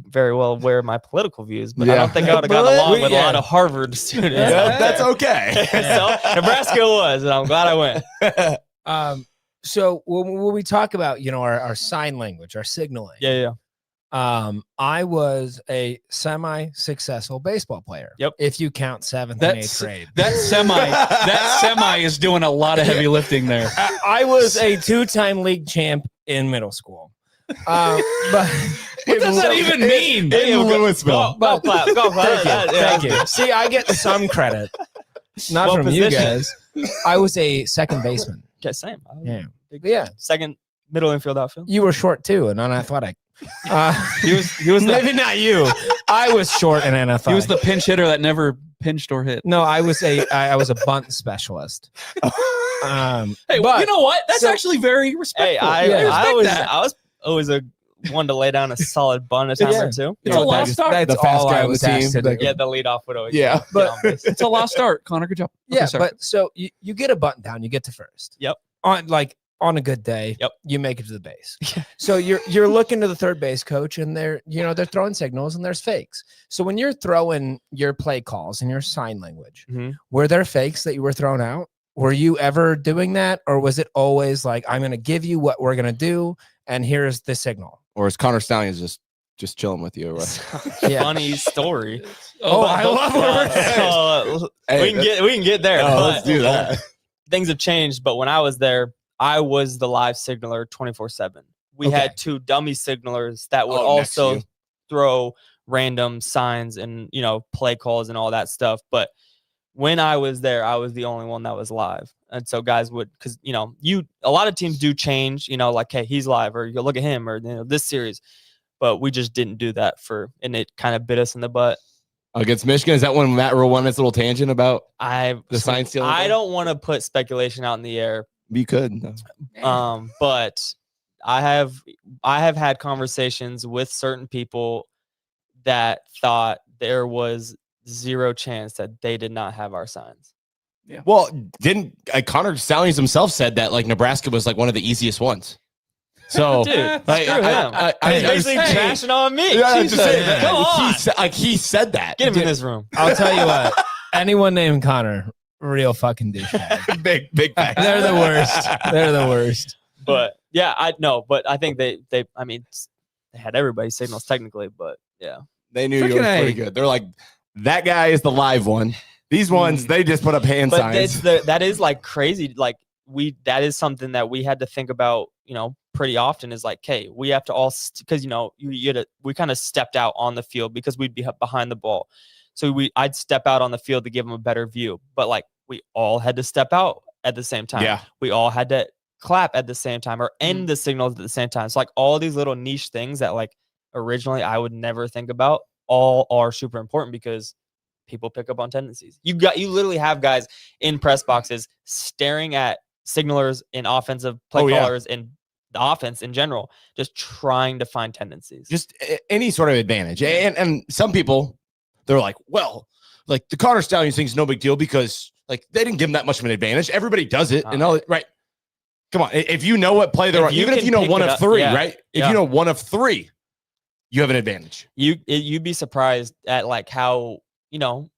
very well aware of my political views, but I don't think I would have gotten along with a lot of Harvard students. Yeah, that's okay. So Nebraska was, and I'm glad I went. So when we talk about our sign language, our signaling, I was a semi-successful baseball player. Yep. If you count 7th and 8th grade. That semi is doing a lot of heavy lifting there. I was a 2-time league champ in middle school. But what does that even mean? In Louisville. Go clap. Thank you. See, I get some credit. Not What from position? you guys. I was a second baseman. Okay, same. Yeah. Second middle infield outfield. You were short too and unathletic. He was Maybe not you. I was short and unathletic. He was the pinch hitter that never pinched or hit. No, I was a bunt specialist. Hey, but- you know what? That's actually very respectful. Hey, I respect that. I was always a one to lay down a solid bunt a time or two. It's a lost art. That's The fast all guy I on the was team. asked to do. Yeah, the leadoff would always. Yeah. But- It's a lost art, Connor. Good job. Okay, Yeah, sorry. but so you get a button down, you get to first. Yep. On a good day, Yep. you make it to the base. So you're looking to the third base coach, and they're throwing signals, and there's fakes. So when you're throwing your play calls and your sign language, were there fakes that you were throwing out? Were you ever doing that, or was it always like, I'm going to give you what we're going to do, and here's the signal? Or is Connor Stallions just chilling with you? Or what? Funny story. I love where we can get there. Oh, but let's do that. Things have changed, but when I was there, I was the live signaler 24/7. We Okay. had 2 dummy signalers that would next to also you. throw random signs and play calls and all that stuff. But when I was there, I was the only one that was live. And so guys would, because a lot of teams do change, like, hey, he's live, or you look at him, or this series. But we just didn't do that and it kind of bit us in the butt. Against Michigan, is that when Matt Rule won his little tangent about the sign stealing? I don't want to put speculation out in the air. You could. But I have had conversations with certain people that thought there was 0 chance that they did not have our signs. Yeah. Well, didn't Connor Stallions himself said that Nebraska was one of the easiest ones. So, Dude, screw him. He's basically trashing on me. Yeah, I'm just saying that. Come on. He said that. Get him in this room. I'll tell you what. Anyone named Connor, real fucking douchebag. big facts. They're the worst. They're the worst. But yeah, I know. But I think they had everybody's signals technically. But yeah, They knew you were pretty good. They're like, that guy is the live one. These ones, they just put up hand but signs. that is crazy. That is something that we had to think about. Pretty often is hey, we have to all because we kind of stepped out on the field because we'd be behind the ball. So I'd step out on the field to give them a better view. But we all had to step out at the same time. Yeah. We all had to clap at the same time or end the signals at the same time. So all these little niche things that originally I would never think about all are super important because people pick up on tendencies. You literally have guys in press boxes staring at signalers in offensive play callers and the offense in general, just trying to find tendencies. Just any sort of advantage. And some people, they're like, well, the Connor Stallions thing's no big deal because they didn't give him that much of an advantage. Everybody does it. And all right. Come on. If you know what play they're on, even if you know one of 3, right? If you know one of 3, you have an advantage. You'd be surprised at how,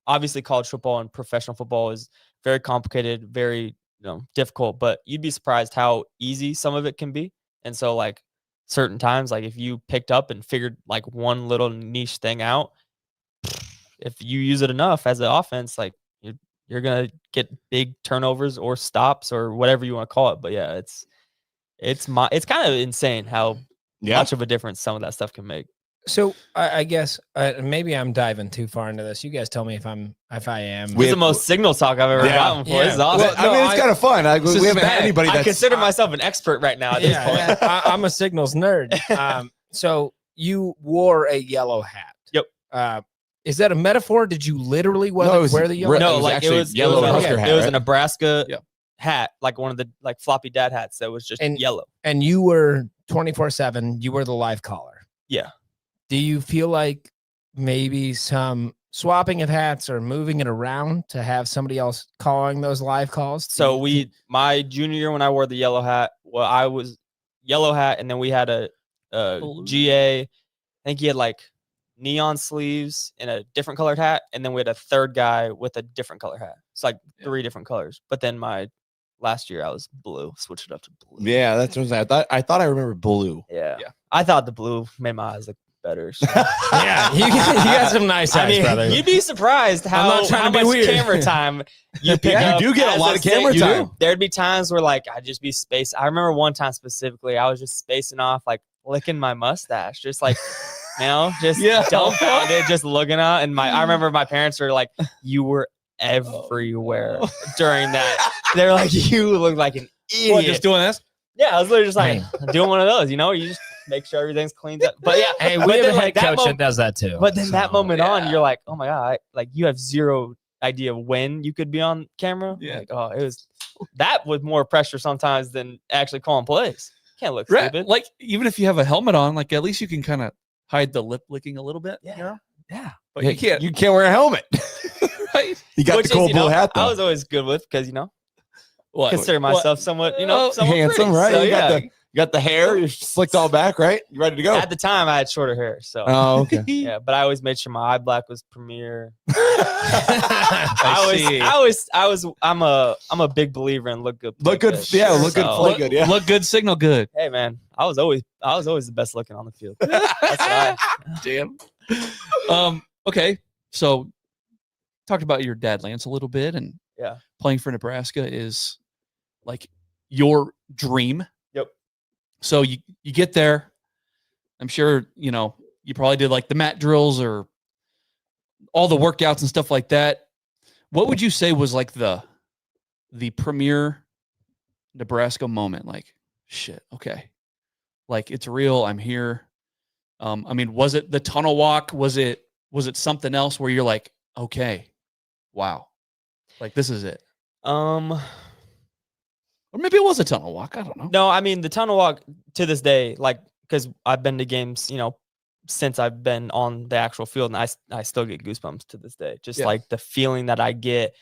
obviously college football and professional football is very complicated, very difficult, but you'd be surprised how easy some of it can be. And so certain times, if you picked up and figured one little niche thing out, if you use it enough as an offense, you're going to get big turnovers or stops or whatever you want to call it. But yeah, it's kind of insane how much of a difference some of that stuff can make. So I guess maybe I'm diving too far into this. You guys tell me if I am. This is the most signal talk I've ever gotten for. Yeah. This is awesome. Well, it's kind of fun. We haven't had anybody I that's... consider myself an expert right now at this point. I'm a signals nerd. So you wore a yellow hat. Yep. Is that a metaphor? Did you literally wear the yellow? No, No, like actually it was yellow a Husker hat, it was right? a Nebraska Yeah. hat, like one of the like floppy dad hats that was just yellow. And you were 24/7. You were the live caller. Yeah. Do you feel like maybe some swapping of hats or moving it around to have somebody else calling those live calls? So my junior year when I wore the yellow hat, well, I was yellow hat, and then we had a GA. I think he had like neon sleeves and a different colored hat, and then we had a third guy with a different color hat. It's like 3 different colors. But then my last year I was blue, switched it up to blue. Yeah, that's what I thought I remember blue. Yeah. I thought the blue made my eyes look better. So. Yeah, you got some nice eyes, brother. You'd be surprised how much weird. camera time you pick Yeah, up. you do get a lot of camera time. There'd be times where like I'd just be spaced. I remember one time specifically, I was just spacing off, like licking my mustache, just like just dumbfounded, just looking out. And I remember my parents were like, "You were everywhere during that." They're like, "You look like an idiot." What, just doing this? Yeah, I was literally just like doing one of those. You just make sure everything's cleaned up. But yeah, Hey, but we have then, a like, head coach that does that too. But then that moment on, you're like, oh my God, like you have zero idea when you could be on camera. Yeah. Like, oh, it was that with more pressure sometimes than actually calling plays. Can't look stupid. Like even if you have a helmet on, like at least you can kind of hide the lip licking a little bit. Yeah. Yeah. But you can't. You can't wear a helmet. Right? You got Which the cool is, blue hat though. I was always good with because What? consider myself somewhat, somewhat handsome, pretty. right? So, You got the hair, you're slicked all back, right? You ready to go? At the time, I had shorter hair, so Oh, okay. yeah. But I always made sure my eye black was premier. I'm a big believer in look good. Look good, yeah. Look good, play good, yeah. Look good, signal good. Hey man, I was always the best looking on the field. That's why. Damn. Okay, so talked about your dad, Lance, a little bit, and playing for Nebraska is like your dream. Yep. So you get there. I'm sure you probably did like the mat drills or all the workouts and stuff like that. What would you say was like the premier Nebraska moment? Like, shit, okay, like it's real. I'm here. I mean, was it the tunnel walk? Was it something else where you're like, okay, wow, like this is it? Or maybe it was a tunnel walk. I don't know. No, I mean the tunnel walk to this day, like because I've been to games, since I've been on the actual field, and I still get goosebumps to this day. Just like the feeling that I get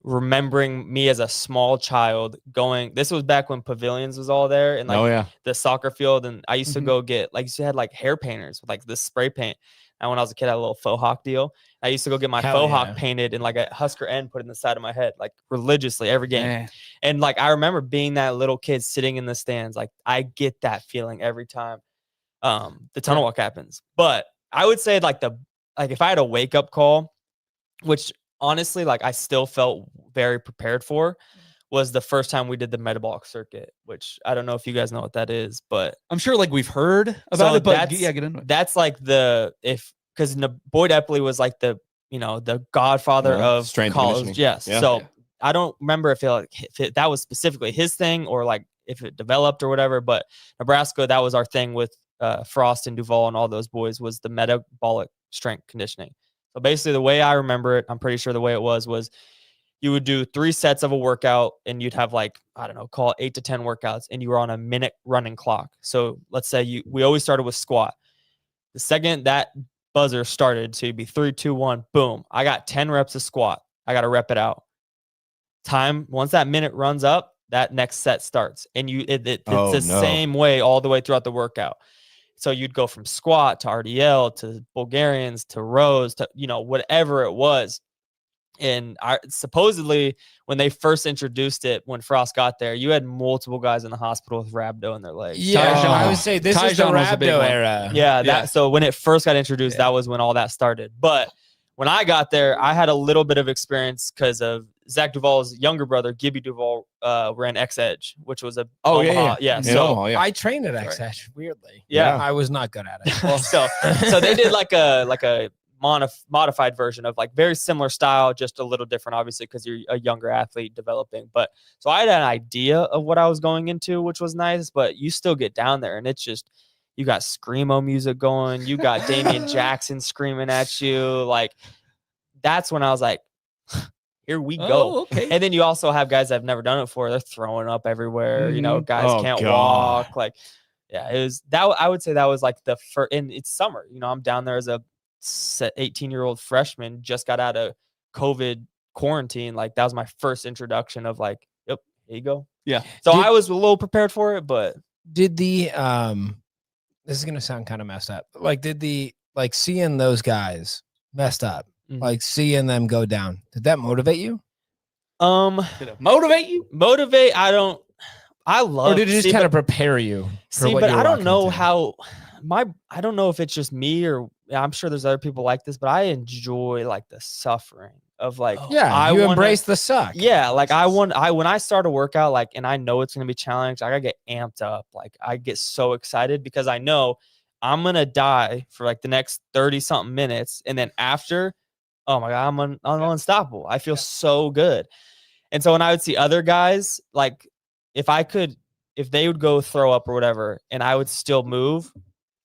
remembering me as a small child going. This was back when Pavilions was all there, and like the soccer field, and I used to go get used to have like hair painters with like this spray paint. And when I was a kid, I had a little faux hawk deal. I used to go get my faux hawk painted and like a Husker N put in the side of my head, like religiously every game. Man. And like I remember being that little kid sitting in the stands. Like I get that feeling every time the tunnel walk happens. But I would say if I had a wake up call, which honestly like I still felt very prepared for, was the first time we did the metabolic circuit, which I don't know if you guys know what that is, but I'm sure like we've heard about it, but get into it. That's like because Boyd Epley was like the godfather of strength college. Yes. Yeah. So I don't remember if that was specifically his thing or like if it developed or whatever, but Nebraska, that was our thing with Frost and Duvall and all those boys was the metabolic strength conditioning. So basically the way I remember it, I'm pretty sure the way it was you would do 3 sets of a workout and you'd have like, I don't know, call it 8 to 10 workouts and you were on a minute running clock. So let's say we always started with squat. The second that buzzer started, so you'd be 3, 2, 1, boom. I got 10 reps of squat. I got to rep it out. Time, once that minute runs up, that next set starts. And it's the same way all the way throughout the workout. So you'd go from squat to RDL to Bulgarians to rows to, whatever it was. And supposedly when they first introduced it, when Frost got there, you had multiple guys in the hospital with rhabdo in their legs. Yeah, I would say this is the rhabdo era. Yeah, so when it first got introduced, that was when all that started. But when I got there, I had a little bit of experience because of Zach Duvall's younger brother, Gibby Duvall, ran X Edge, which was a Omaha. I trained at X Edge. Weirdly, I was not good at it. so they did like a modified version of like very similar style, just a little different, obviously, because you're a younger athlete developing. But so I had an idea of what I was going into, which was nice, but you still get down there and it's just, you got screamo music going, you got Damian Jackson screaming at you. Like, that's when I was like, here we go. Okay. And then you also have guys that have never done it before. They're throwing up everywhere. You know, guys Oh, can't God. walk. Like, yeah, it was that. I would say that was like the first, and it's summer. You know, I'm down there as a 18-year-old freshman, just got out of COVID quarantine. Like, that was my first introduction of like, yep, here you go. Yeah. So I was a little prepared for it, but Did the this is gonna sound kind of messed up. Like, did the like seeing those guys messed up, like seeing them go down, did that motivate you? Did it motivate you? Motivate. I love. Or did it just kind of prepare you? For See, what but you're I don't walking know into? how I don't know if it's just me or I'm sure there's other people like this, but I enjoy like the suffering of like, Yeah, you embrace the suck. yeah, like when I start a workout, like, and I know it's going to be challenged, I get amped up. Like, I get so excited because I know I'm going to die for like the next 30 something minutes. And then after, oh my God, I'm unstoppable. I feel so good. And so when I would see other guys, like if they would go throw up or whatever, and I would still move,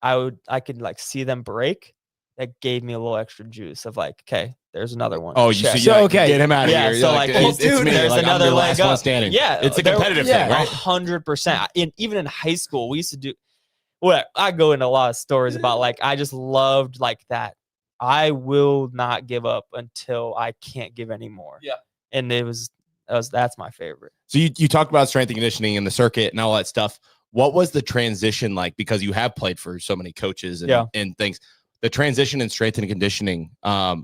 I could like see them break. That gave me a little extra juice of like, okay, there's another one. Oh, Check. so okay, get him out of Yeah, here. so You're like, it's dude, me. there's Like, I'm another the leg last one up. standing. Yeah, it's a competitive thing, right? 100%. Even in high school, we used to do. Well, I go into a lot of stories about like I just loved like that. I will not give up until I can't give anymore. Yeah, and that's my favorite. So you talked about strength and conditioning and the circuit and all that stuff. What was the transition like? Because you have played for so many coaches and things. The transition in strength and conditioning,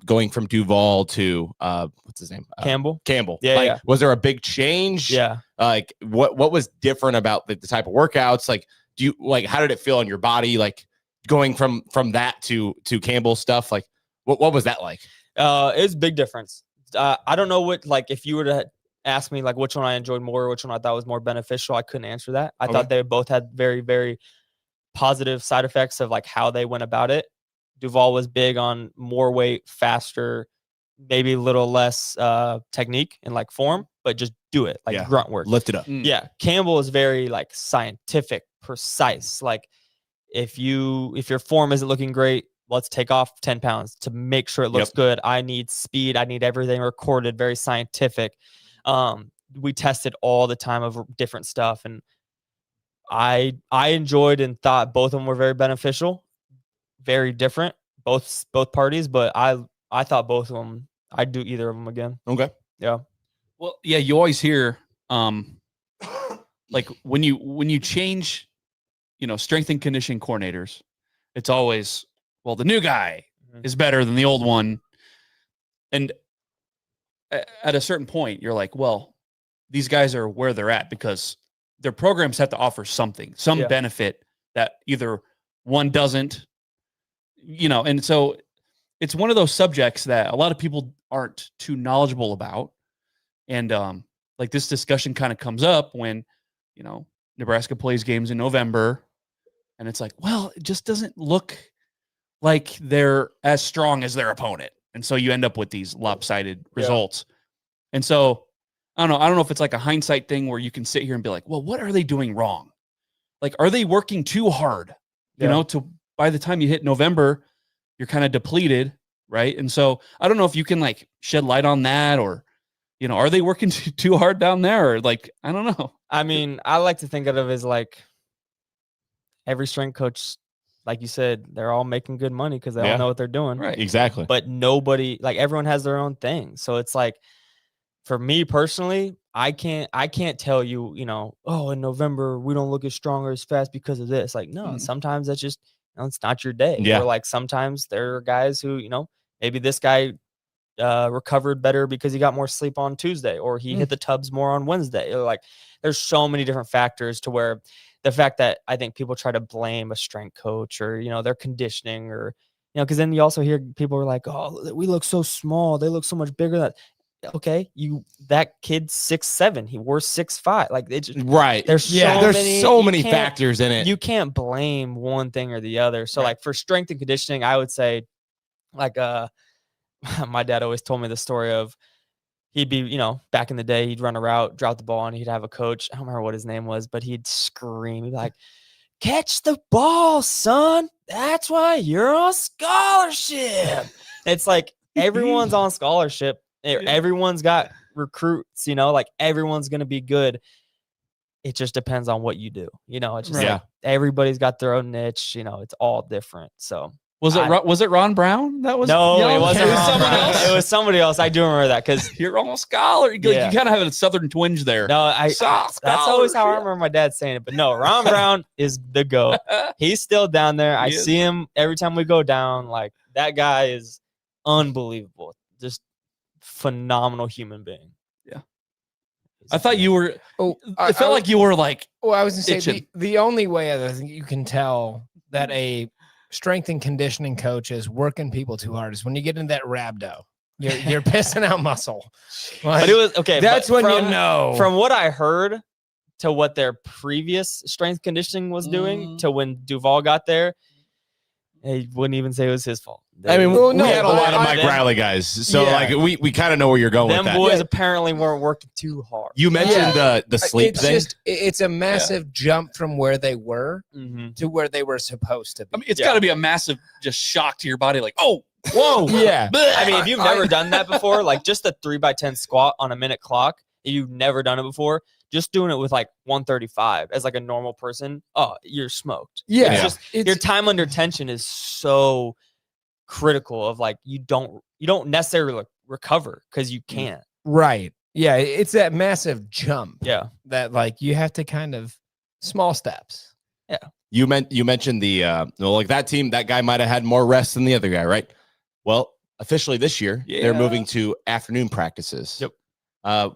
going from Duval to what's his name? Campbell. Yeah, Yeah. Was there a big change? Yeah. Like what was different about the type of workouts? Like, how did it feel on your body? Like going from that to Campbell stuff? Like what was that like? It's a big difference. I don't know what, like, if you were to ask me like which one I enjoyed more or which one I thought was more beneficial, I couldn't answer that. I thought they both had very, very positive side effects of like how they went about it. Duval was big on more weight, faster, maybe a little less technique and like form, but just do it, like grunt work. Lift it up. Yeah. Campbell is very like scientific, precise. Like if your form isn't looking great, let's take off 10 pounds to make sure it looks good. I need speed. I need everything recorded, very scientific. We tested all the time of different stuff. And I enjoyed and thought both of them were very beneficial, very different, both parties. But I thought both of them, I'd do either of them again. Okay. Yeah. Well, yeah, you always hear, like when you change, strength and conditioning coordinators, it's always, well, the new guy is better than the old one. And at a certain point, you're like, well, these guys are where they're at because their programs have to offer some benefit that either one doesn't, and so it's one of those subjects that a lot of people aren't too knowledgeable about. And like this discussion kind of comes up when, Nebraska plays games in November and it's like, well, it just doesn't look like they're as strong as their opponent. And so you end up with these lopsided results. And so I don't know if it's like a hindsight thing where you can sit here and be like, well, what are they doing wrong? Like, are they working too hard? To by the time you hit November, you're kind of depleted, right? And so I don't know if you can like shed light on that, or are they working too hard down there? Or like, I don't know. I mean, I like to think of it as like every strength coach, like you said, they're all making good money because they all know what they're doing. Right. Exactly. But nobody, like, everyone has their own thing. So it's like, for me personally, I can't tell you, oh, in November we don't look as strong or as fast because of this. Like, no, sometimes that's just, it's not your day. Yeah. Or like sometimes there are guys who, maybe this guy recovered better because he got more sleep on Tuesday, or he hit the tubs more on Wednesday. Or like, there's so many different factors to where the fact that I think people try to blame a strength coach or, their conditioning, or, because then you also hear people are like, oh, we look so small. They look so much bigger than. Okay, that kid's 6'7", he wore 6'5". Like, it's just, right. There's so many factors in it. You can't blame one thing or the other. So like for strength and conditioning, I would say, like, my dad always told me the story of he'd be, back in the day, he'd run a route, drop the ball, and he'd have a coach. I don't remember what his name was, but he'd scream. He'd be like, catch the ball, son. That's why you're on scholarship. It's like everyone's on scholarship. Everyone's got recruits, like everyone's going to be good. It just depends on what you do. It's just like everybody's got their own niche. It's all different. So was it Ron Brown? That was no, it wasn't. It was someone else. It was somebody else. I do remember that because you're almost scholar. You kind of have a southern twinge there. No, that's always how I remember my dad saying it. But no, Ron Brown is the GOAT. He's still down there. I see him every time we go down. Like that guy is unbelievable. Just phenomenal human being. Yeah. I thought you were. I felt like you were like. Well, I was going to say the only way I think you can tell that a strength and conditioning coach is working people too hard is when you get into that rhabdo. You're pissing out muscle. Like, but it was okay. That's when you know. From what I heard to what their previous strength conditioning was doing to when Duval got there, I wouldn't even say it was his fault. We had a lot of Mike Riley guys, so we kind of know where you're going with that. Them boys apparently weren't working too hard. You mentioned the sleep thing. It's a massive jump from where they were to where they were supposed to be. I mean, it's got to be a massive just shock to your body, like, oh, whoa, yeah. I mean, if you've never done that before, like just a 3x10 squat on a minute clock, if you've never done it before, just doing it with like 135 as like a normal person, you're smoked. Yeah, it's just your time under tension is so critical. Of like you don't necessarily like recover because you can't. Right. Yeah, it's that massive jump. Yeah, that like you have to kind of small steps. Yeah. You mentioned the like that team. That guy might have had more rest than the other guy, right? Well, officially this year they're moving to afternoon practices. Yep.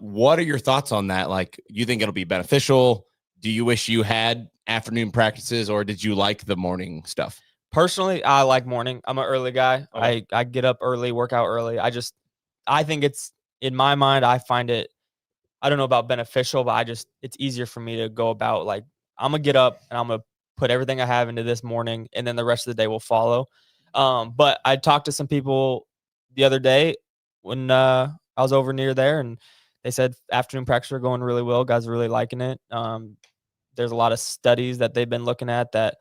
What are your thoughts on that? Like, you think it'll be beneficial? Do you wish you had afternoon practices, or did you like the morning stuff? Personally, I like morning. I'm an early guy. Okay. I get up early, work out early. I think it's, in my mind, I find it, I don't know about beneficial, but it's easier for me to go about like, I'm going to get up and I'm going to put everything I have into this morning, and then the rest of the day will follow. But I talked to some people the other day when I was over near there, and they said afternoon practice are going really well. Guys are really liking it. There's a lot of studies that they've been looking at that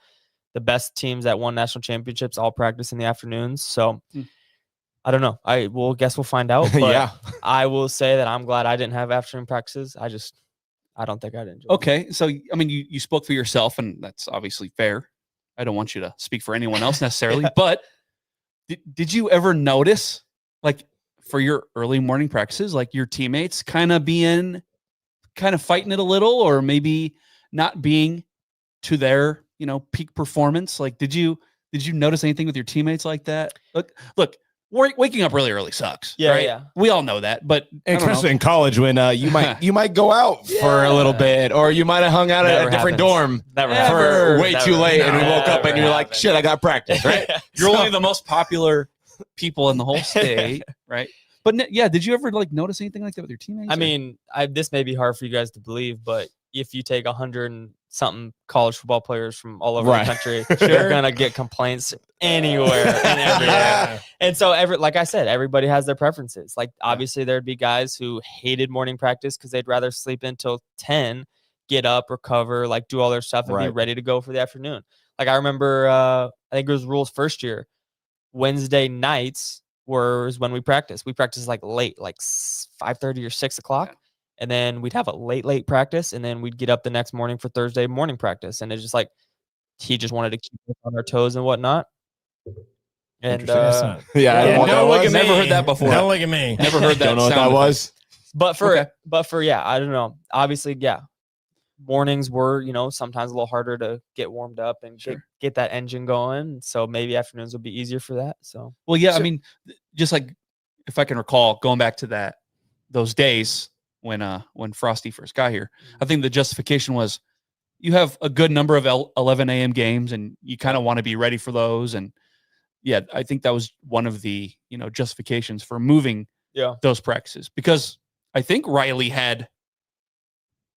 the best teams that won national championships all practice in the afternoons. So I don't know. Guess we'll find out. But I will say that I'm glad I didn't have afternoon practices. I don't think I'd enjoy it. Okay. So, I mean, you spoke for yourself, and that's obviously fair. I don't want you to speak for anyone else necessarily, but did you ever notice, like, for your early morning practices, like your teammates kind of fighting it a little, or maybe not being to their, peak performance? Like, did you notice anything with your teammates like that? Look, waking up really early sucks. Yeah, right? yeah. We all know that, but especially in college when you might go out for a little bit, or you might have hung out at a different dorm for way too late, and we woke up and you're like, shit, I got practice, right? You're only the most popular people in the whole state, right? But did you ever like notice anything like that with your teammates? I mean, this may be hard for you guys to believe, but if you take 100 and something college football players from all over the country, you're gonna get complaints anywhere and everywhere. And so, like I said, everybody has their preferences. Like obviously, there'd be guys who hated morning practice because they'd rather sleep until 10, get up, recover, like do all their stuff, and be ready to go for the afternoon. Like I remember, I think it was Rule's first year, Wednesday nights was when we practiced. We practiced like late, like 5:30 or 6 o'clock. And then we'd have a late practice, and then we'd get up the next morning for Thursday morning practice. And it's just like, he just wanted to keep us on our toes and whatnot. And no, look at me. Never heard that before. Don't look at me. Never heard that. Don't know what that was. But for I don't know. Obviously, mornings were, sometimes a little harder to get warmed up and get that engine going. So maybe afternoons would be easier for that. So, I mean, just like if I can recall going back to those days when Frosty first got here, I think the justification was you have a good number of 11 a.m. games, and you kind of want to be ready for those. And I think that was one of the justifications for moving those practices, because I think Riley had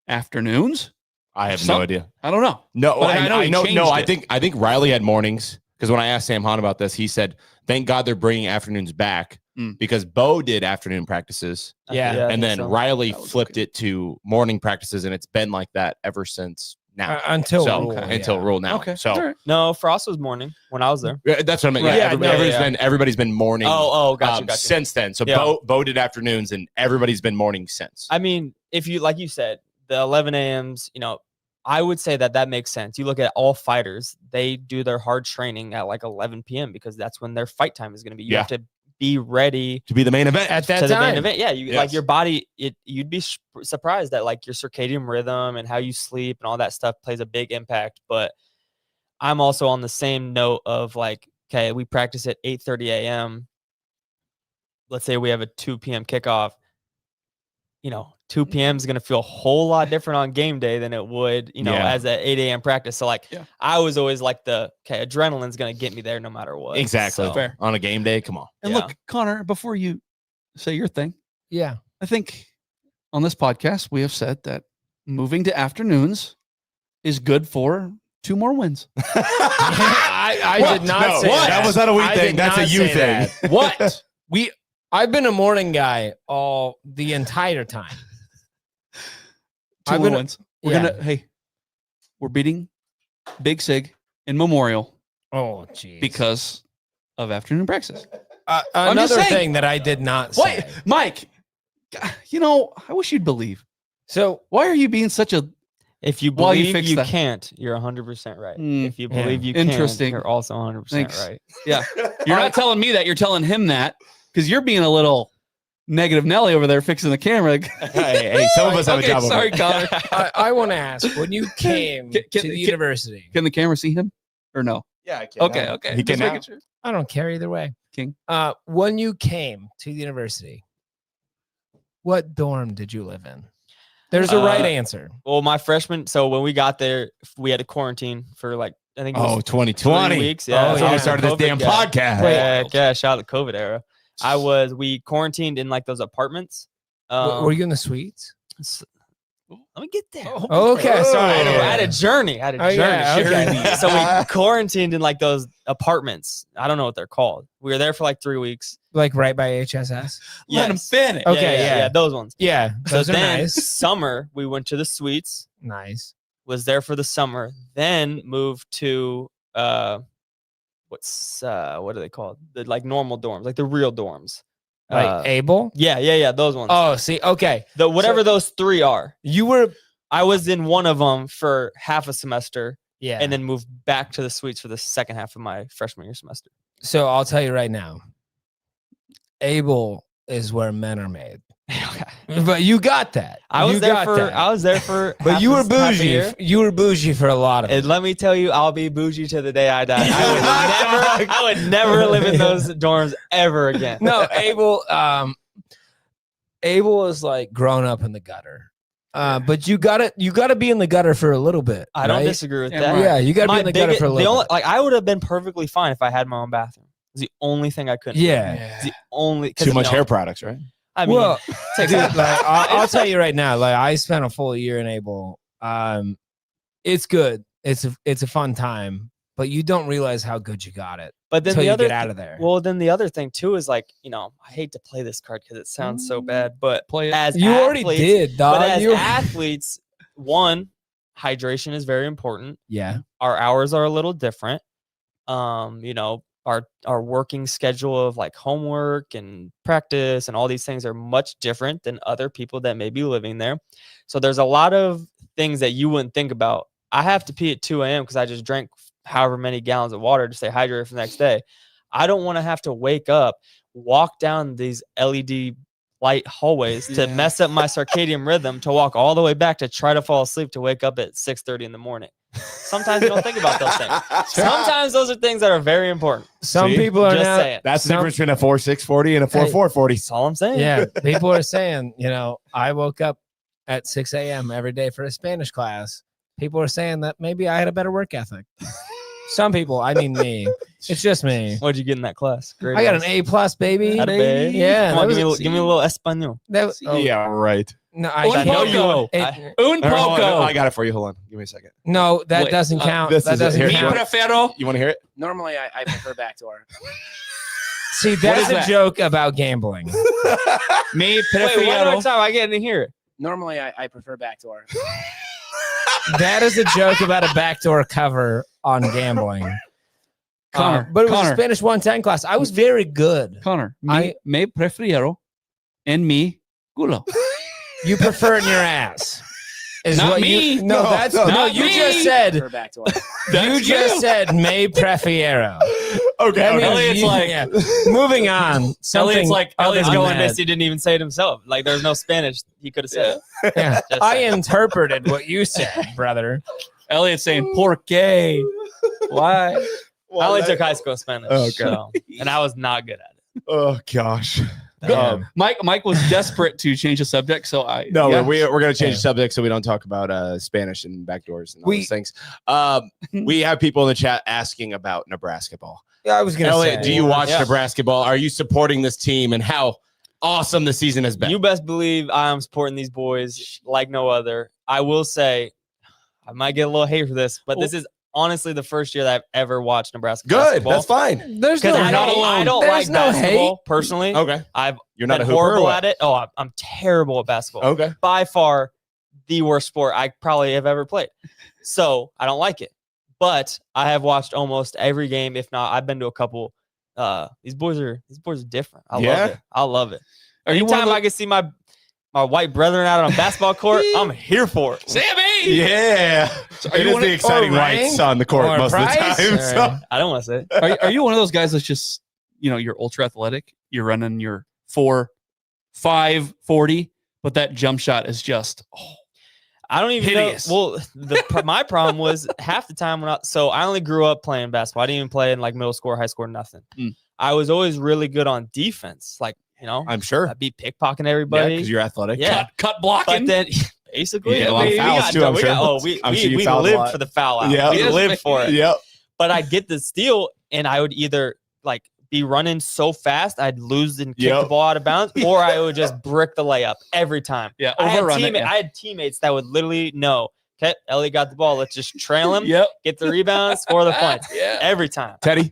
afternoons. I have no idea. I don't know. No, but I know. No, I it. think Riley had mornings, because when I asked Sam Hahn about this, he said, "Thank God they're bringing afternoons back because Bo did afternoon practices, and then Riley flipped it to morning practices, and it's been like that ever since now. Until so, rule, until yeah. rule now. Okay. So All right. No, for us was morning when I was there. that's what I mean. Right. Yeah, Yeah, everybody's been morning. Gotcha. Since then. So Yeah. Bo did afternoons, and everybody's been morning since. I mean, if you like you said, the 11 a.m.s, I would say that makes sense. You look at all fighters; they do their hard training at like 11 p.m. because that's when their fight time is going to be. You have to be ready to be the main event at that to time. the main event. Yeah, Yes. like your body. You'd be surprised that like your circadian rhythm and how you sleep and all that stuff plays a big impact. But I'm also on the same note of like, okay, we practice at 8:30 a.m. Let's say we have a 2 p.m. kickoff. 2 p.m. is going to feel a whole lot different on game day than it would, as at 8 a.m. practice. So, I was always like adrenaline's going to get me there no matter what. Exactly. So, Fair. On a game day, come on. And look, Connor, before you say your thing, Yeah. I think on this podcast, we have said that moving to afternoons is good for 2 more wins. I did not say what? that. That was not a we I thing. did That's a not you say thing. that. What? I've been a morning guy all the entire time. 2 I've more been- wins. We're beating Big Sig in Memorial Oh, geez. because of afternoon practice. Another saying. thing that I did not say. Wait, Mike, I wish you'd believe. So Why are you being such a if you While you believe fix you that. can't, you're 100% right. Mm, If you yeah. believe you Interesting. can, you're also 100% Thanks. right. Yeah. You're not telling me that. You're telling him that because you're being a little negative Nelly over there fixing the camera. hey, some of us have a Okay, job. sorry, Connor. I want to ask, when you came to the university, Can the camera see him or no? Yeah, I can. Okay. He Just can making now. sure. I don't care either way. King. When you came to the university, what dorm did you live in? There's a right answer. Well, my freshman, so when we got there, we had to quarantine for I think it was 2020. 3 weeks. Yeah, Oh, That's when yeah. we started this COVID, damn yeah. podcast. Yeah, shout out the COVID era. We quarantined in those apartments. Were you in the suites? Let me get there. Okay, sorry. I had a journey. Oh, yeah, okay. So we quarantined in those apartments. I don't know what they're called. We were there for 3 weeks. Like right by HSS? Let him finish. Okay, yeah, those ones. Yeah, those so are then nice. summer, we went to the suites, Nice. was there for the summer, then moved to what are they called? The normal dorms, the real dorms. Like Able? Yeah, those ones. Oh, see, okay. Whatever those 3 are. You were, I was in one of them for half a semester yeah. and then moved back to the suites for the second half of my freshman year semester. So I'll tell you right now, Able is where men are made. Okay. But you got that. I was You there got for that. But half you were a- half a bougie. year. You were bougie for a lot of it. And let me tell you, I'll be bougie to the day I die. I would never live in those dorms ever again. No, Able is grown up in the gutter. But you gotta be in the gutter for a little bit. I don't right? disagree with Yeah, that. right. Yeah, you gotta be in the gutter for a little bit. I would have been perfectly fine if I had my own bathroom. It's the only thing I couldn't. Yeah. It's the only Too much hair products, right? I mean, Well, dude, I'll tell you right now. I spent a full year in Able. It's good. It's a fun time, but you don't realize how good you got it but then until the you other get out of there. well, then the other thing too is I hate to play this card because it sounds so bad, but Play it. as you already athletes- did, dog. But as You- athletes, one, hydration is very important. yeah. Our hours are a little different. Our working schedule of homework and practice and all these things are much different than other people that may be living there. So there's a lot of things that you wouldn't think about. I have to pee at 2 a.m. because I just drank however many gallons of water to stay hydrated for the next day. I don't want to have to wake up, walk down these LED light hallways to mess up my circadian rhythm, to walk all the way back to try to fall asleep, to wake up at 6:30 in the morning. Sometimes you don't think about those things. Sometimes those are things that are very important. Some See? people are Just now, saying. That's the Some- difference between a 4.640 and a 4.440. That's all I'm saying. yeah, people are saying, I woke up at 6 a.m. every day for a Spanish class. People are saying that maybe I had a better work ethic. Some people, I mean me. It's just me. What'd you get in that class? Great. I got an A+, baby. Atta baby. Yeah, Come on, that give was me a little Espanol. That was, Yeah, right. no, Un I know know you will. you. Un Hold on, poco. I got it for you. Hold on. Give me a second. No, that Wait, doesn't count. this That is it. doesn't Here, Mi count. prefiero. You want to hear it? Normally, I prefer backdoor. See, that's is a that? joke about gambling. Mi Wait, one more prefiero. time. I can't hear it. Normally, I prefer backdoor. That is a joke about a backdoor cover on gambling. Connor, but it was Connor. a Spanish 110 class. I was very good. Connor, me prefiero en mi culo. You prefer it in your ass. Is Not what me. You, no, that's no. not You me. just said. Her back door. You just said me prefiero. Okay. That means Elliot's you- like- yeah. Moving on. Elliot's like, Elliot's other than going that. this. He didn't even say it himself. Like, there's no Spanish. He could have said it. Yeah. Just I saying. interpreted what you said, brother. Elliot's saying, "Por qué? Why?" I only took high school Spanish. Okay. So, and I was not good at it. Oh gosh. Damn. Mike was desperate to change the subject, so I No, yeah. we're going to change Yeah. the subject so we don't talk about Spanish and backdoors and all We- those things. We have people in the chat asking about Nebrasketball. Yeah, I was gonna Elliot, say. do you watch Yeah. Nebrasketball? Are you supporting this team and how awesome the season has been? You best believe I am supporting these boys like no other. I will say, I might get a little hate for this, but this is honestly the first year that I've ever watched Nebraska Good. basketball. That's fine. There's Because no I don't, hate. I don't There's like no basketball hate. personally. Okay. I've You're not been a hooper or horrible what? at it. Oh, I'm terrible at basketball. Okay. By far the worst sport I probably have ever played. So I don't like it. But I have watched almost every game. If not, I've been to a couple. These boys are different. I Yeah? love it. I love it. Are you one of Anytime I can see my white brethren out on a basketball court, I'm here for it. Sammy? Yeah. Are It you is one the of- exciting or whites rank, on the court or most of the price, time. or- So. I don't want to say it. Are you one of those guys that's just, you're ultra athletic? You're running your 4.5 40, but that jump shot is just I don't even Hideous. know. Well, my problem was half the time so I only grew up playing basketball. I didn't even play in like middle school or high school or nothing. Mm. I was always really good on defense. Like, I'm sure. I'd be pickpocketing Yeah, everybody. because you're athletic. Yeah. cut But blocking. then basically, Yeah, a lot of fouls too, I'm sure. I'm sure you we fouled a lived lot. for the foul out. Yeah. We Yes, lived for it. Yep. But I'd get the steal and I would either like be running so fast I'd lose and kick Yep. the ball out of bounds, or I would just brick the layup every time. Yeah, I had, overrun it, yeah. I had teammates that would literally know, okay, Elliot got the ball. Let's just trail him, Yep. get the rebound, score the points. Yeah. Every time. Teddy.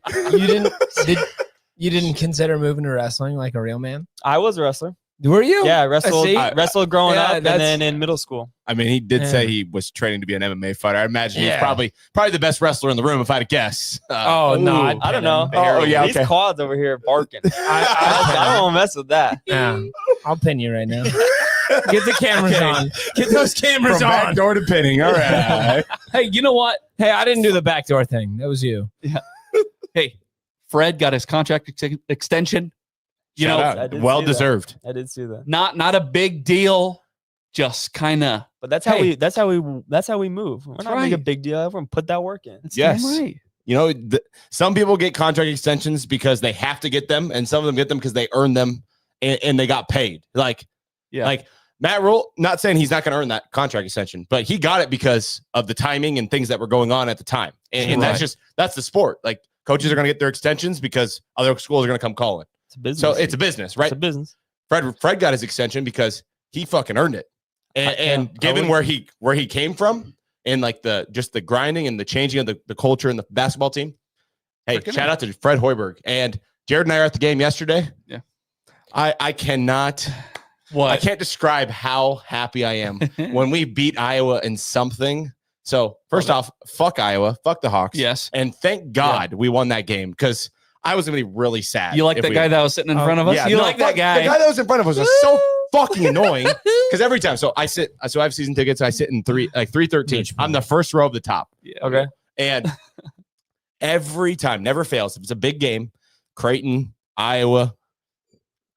You didn't consider moving to wrestling like a real man? I was a wrestler. Were you? Yeah, I see. wrestled growing Yeah, up and that's- then in middle school. I mean, he did Yeah. say he was training to be an MMA fighter. I imagine he's Yeah. probably the best wrestler in the room, if I had to guess. Oh, no. ooh. I don't know. Oh, yeah, These okay. quads over here are barking. I don't want to mess with that. Yeah. I'll pin you right now. Get the cameras on. Get those cameras From on. backdoor to pinning. All right. Hey, you know what? Hey, I didn't do the backdoor thing. That was you. Hey, Fred got his contract extension. Shout I out. did Well see that. deserved. I did see that. Not a big deal. Just kind of. But that's how Hey. we move. We're not right. making a big deal. Everyone put that work in. Yes. Right. You know, some people get contract extensions because they have to get them, and some of them get them because they earn them and they got paid. Like Matt Rule, not saying he's not going to earn that contract extension, but he got it because of the timing and things that were going on at the time. And that's the sport. Like coaches are going to get their extensions because other schools are going to come calling. It's a business. So it's a business, right? It's a business. Fred got his extension because he fucking earned it. And given where he came from and like the grinding and the changing of the culture and the basketball team. Hey, shout out to Fred Hoiberg. And Jared and I are at the game yesterday. Yeah. I cannot What? I can't describe how happy I am when we beat Iowa in something. So first off, fuck Iowa, fuck the Hawks. Yes. And thank God we won that game because I was going to be really sad. You like if that we- guy that was sitting in front of us? Yeah, You no, like that fuck- guy? The guy that was in front of us was so fucking annoying because every time. So I have season tickets. I sit in 313. I'm the first row of the top. Yeah. Okay. And every time, never fails. If it's a big game, Creighton, Iowa,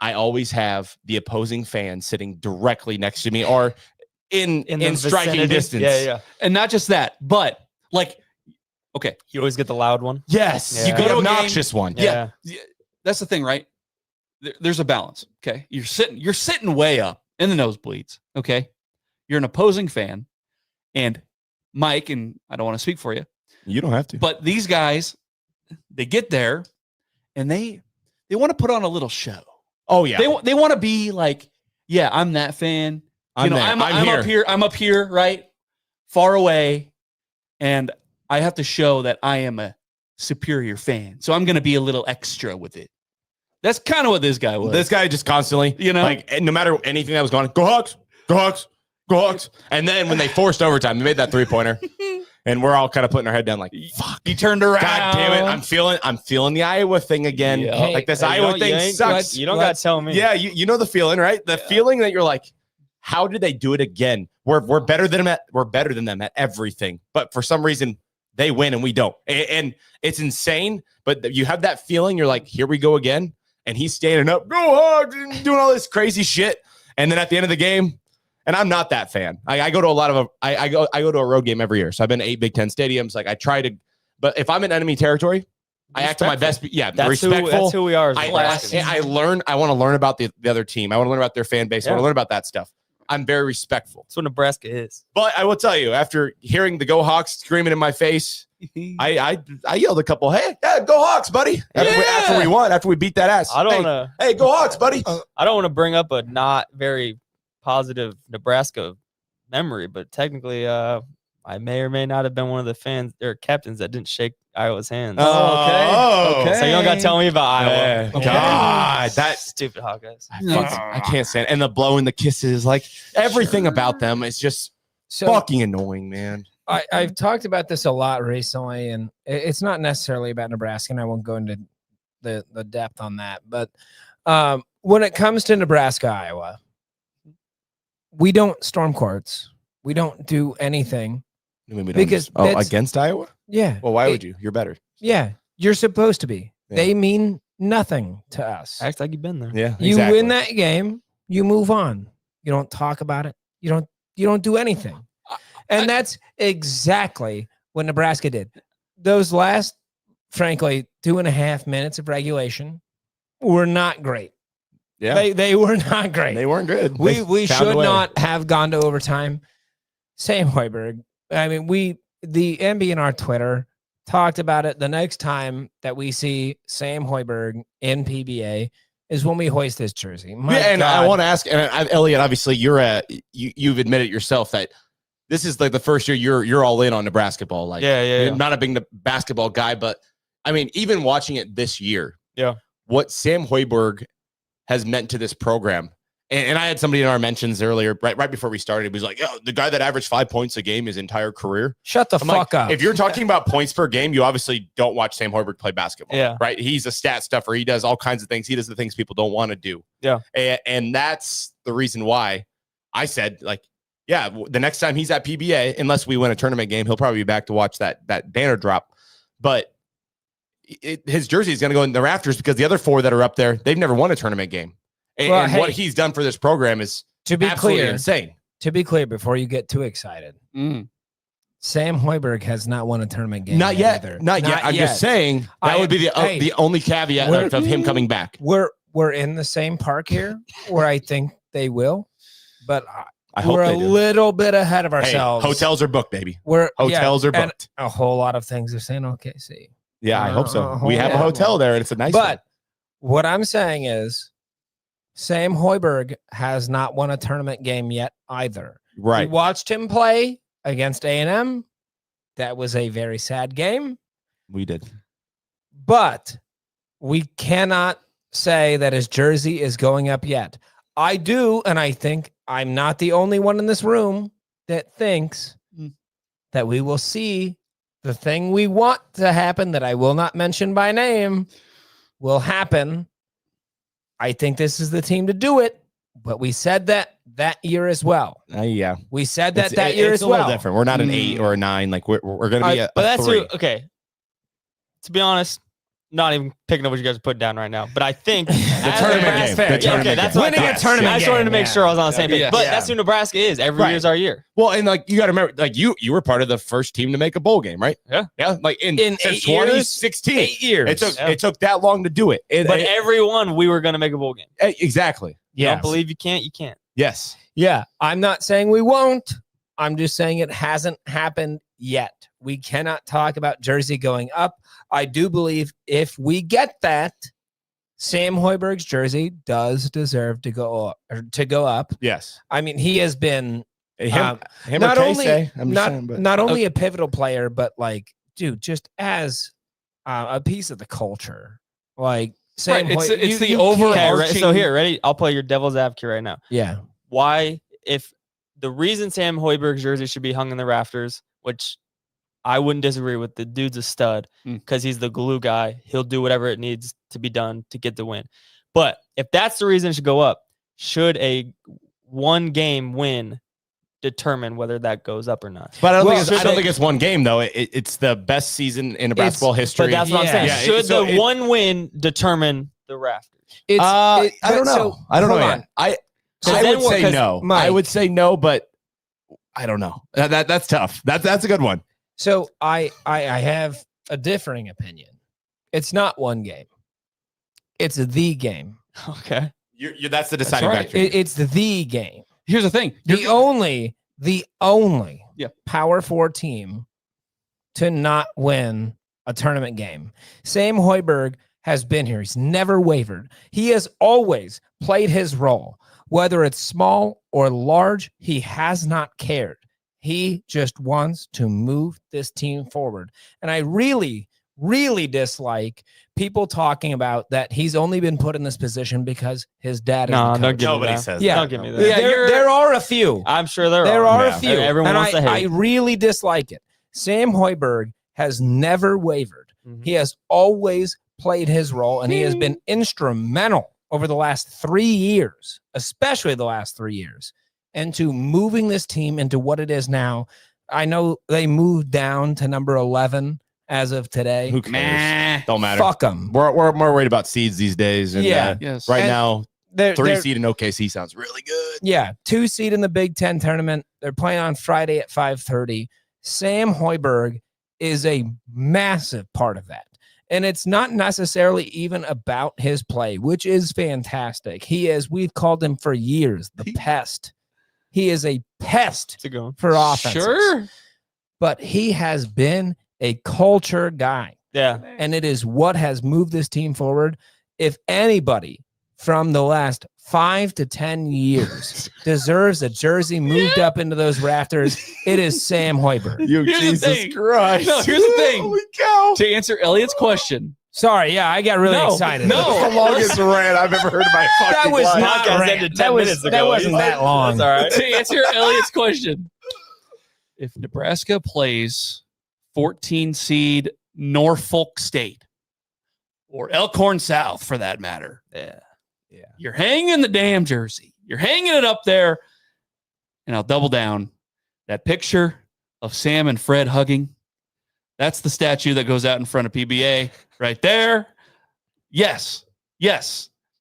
I always have the opposing fan sitting directly next to me or in the striking vicinity. distance. Yeah. And not just that, but like, okay, You always get the loud one. Yes, Yeah. you go to Go to a game- obnoxious one. Yeah. that's the thing, right? There's a balance. Okay. You're sitting way up in the nosebleeds. Okay. You're an opposing fan. And Mike, and I don't want to speak for you, You don't have to. but these guys, they get there and they want to put on a little show. Oh yeah, They want to be like, yeah, I'm that fan. I'm there. I'm here. up here. I'm up here, right? Far away. And I have to show that I am a superior fan. So I'm going to be a little extra with it. That's kind of what this guy was. This guy just constantly, You know? like no matter anything that was going on, go Hawks, go Hawks. Go Hawks. And then when they forced overtime, they made that 3-pointer. And we're all kind of putting our head down like, fuck. You turned around. God damn it. I'm feeling the Iowa thing again. Yeah. Hey, like this Hey, Iowa thing sucks. You don't got to tell me. Yeah, you know the feeling, right? The feeling that you're like, how did they do it again? We're better than them at everything. But for some reason, they win and we don't. And it's insane. But you have that feeling, you're like, here we go again. And he's standing up, go Hawks, and doing all this crazy shit. And then at the end of the game, and I'm not that fan. I go to a lot of I go to a road game every year. So I've been to 8 Big Ten stadiums. Like I try to, but if I'm in enemy territory, I act to my best. Yeah, That's respectful. who we are. As I Nebraskans. learn. I want to learn about the other team. I want to learn about their fan base. I want to learn about that stuff. I'm very respectful. That's what Nebraska is. But I will tell you, after hearing the Go Hawks screaming in my face, I yelled a couple, hey, yeah, Go Hawks, buddy. After we won, after we beat that ass. I don't want to. Hey, Go Hawks, buddy. I don't want to bring up a not very positive Nebraska memory, but technically, I may or may not have been one of the fans or captains that didn't shake Iowa's hands. Okay. So you don't got to tell me about Iowa. Okay. God, that Stupid Hawkeyes. I can't stand it. And the blowing the kisses, like everything about them is just fucking annoying, man. I've talked about this a lot recently, and it's not necessarily about Nebraska, and I won't go into the depth on that. But when it comes to Nebraska, Iowa, we don't storm courts. We don't do anything. Because against Iowa? Yeah. Well, why would you? You're better. Yeah. You're supposed to be. Yeah. They mean nothing to us. Acts like you've been there. Yeah. You win that game, you move on. You don't talk about it. You don't do anything. And that's exactly what Nebraska did. Those last, frankly, 2.5 minutes of regulation were not great. Yeah. They were not great. They weren't good. We should not have gone to overtime. Sam Hoiberg. I mean, the MB in our Twitter talked about it. The next time that we see Sam Hoiberg in PBA is when we hoist his jersey. And I want to ask, and Elliot, obviously you've admitted yourself that this is like the first year you're all in on Nebrasketball. Like, you're not a big basketball guy, but I mean, even watching it this year, what Sam Hoiberg has meant to this program. And I had somebody in our mentions earlier, right before we started, he was like, the guy that averaged 5 points a game his entire career. Shut the fuck up. If you're talking about points per game, you obviously don't watch Sam Hoiberg play basketball. Yeah. Right. He's a stat stuffer. He does all kinds of things. He does the things people don't want to do. Yeah. And that's the reason why I said, like, yeah, the next time he's at PBA, unless we win a tournament game, he'll probably be back to watch that banner drop. But his jersey is going to go in the rafters because the other 4 that are up there, they've never won a tournament game. And what he's done for this program is to be clear, insane. To be clear, before you get too excited, Sam Hoiberg has not won a tournament game. Not yet. Either. Not yet. I'm just saying that would be the only caveat of him coming back. We're in the same park here where I think they will, but we're a little bit ahead of ourselves. Hey, hotels are booked, baby. Hotels are booked. A whole lot of things are saying OKC. Yeah, I hope so. We have a hotel there, and it's a nice one. But what I'm saying is, Sam Hoiberg has not won a tournament game yet either. Right. We watched him play against A&M. That was a very sad game. We did. But we cannot say that his jersey is going up yet. I do, and I think I'm not the only one in this room that thinks that we will see the thing we want to happen that I will not mention by name will happen. I think this is the team to do it, but we said that year as well. Yeah. We said that year as well. It's a little different. We're not an 8 or a 9. Like we're going to be a but that's 3. Okay. To be honest, not even picking up what you guys are putting down right now, but I think the tournament game. That's winning a tournament. I just wanted to make sure I was on the same page. But that's who Nebraska is. Every year's our year. Well, and like you got to remember, like you were part of the first team to make a bowl game, right? Yeah. Yeah. Like in 2016. 8 years. It took that long to do it. But everyone, we were going to make a bowl game. Exactly. You don't believe you can't, you can't. Yes. Yeah. I'm not saying we won't. I'm just saying it hasn't happened yet. We cannot talk about jersey going up. I do believe if we get that, Sam Hoiberg's jersey does deserve to go up. Yes. I mean, he has been him not or only Casey, I'm just saying, but not only a pivotal player, but like, dude, just as a piece of the culture. Like, Sam it's the overarching. So here, ready? I'll play your devil's advocate right now. Yeah. Why, if the reason Sam Hoiberg's jersey should be hung in the rafters, which I wouldn't disagree with. The dude's a stud because he's the glue guy. He'll do whatever it needs to be done to get the win. But if that's the reason it should go up, should a one-game win determine whether that goes up or not? But I don't think it's one game, though. It's the best season in Nebraska history. But that's what I'm saying. Yeah, should the one win determine the rafters? I don't know. I don't know. Man. I would say no. I would say no, but I don't know. That's tough. That's a good one. So I have a differing opinion. It's not one game. It's the game. Okay. That's the deciding factor. It's the game. Here's the thing. The only Power 4 team to not win a tournament game. Sam Hoiberg has been here. He's never wavered. He has always played his role. Whether it's small or large, he has not cared. He just wants to move this team forward. And I really, really dislike people talking about that he's only been put in this position because his dad is the coach. Nobody says that. Don't give me that. Yeah, there are a few. I'm sure there are are. a few. Everyone wants to hate. I really dislike it. Sam Hoiberg has never wavered. He has always played his role, and he has been instrumental over the last 3 years, especially the last 3 years, into moving this team into what it is now. I know they moved down to number 11 as of today. Who cares? Don't matter. Fuck them. We're more worried about seeds these days. And, yes. Right And now, they're 3 seed in OKC sounds really good. Yeah, 2 seed in the Big Ten tournament. They're playing on Friday at 5:30. Sam Hoiberg is a massive part of that. And it's not necessarily even about his play, which is fantastic. We've called him for years, the pest. He is a pest for offense. Sure. But he has been a culture guy. Yeah. And it is what has moved this team forward. If anybody from the last 5 to 10 years deserves a jersey moved up into those rafters, it is Sam Hoiberg. Jesus Christ. No, here's the thing. Holy cow. To answer Elliot's question. Sorry, yeah, I got really excited. No. That's the longest rant I've ever heard in my fucking was life. not Podcast rant. ended 10 minutes ago. That wasn't that long. That's all right. To answer Elliot's question. If Nebraska plays 14 seed Norfolk State or Elkhorn South for that matter. Yeah. You're hanging the damn jersey. You're hanging it up there. And I'll double down. That picture of Sam and Fred hugging. That's the statue that goes out in front of PBA right there. Yes.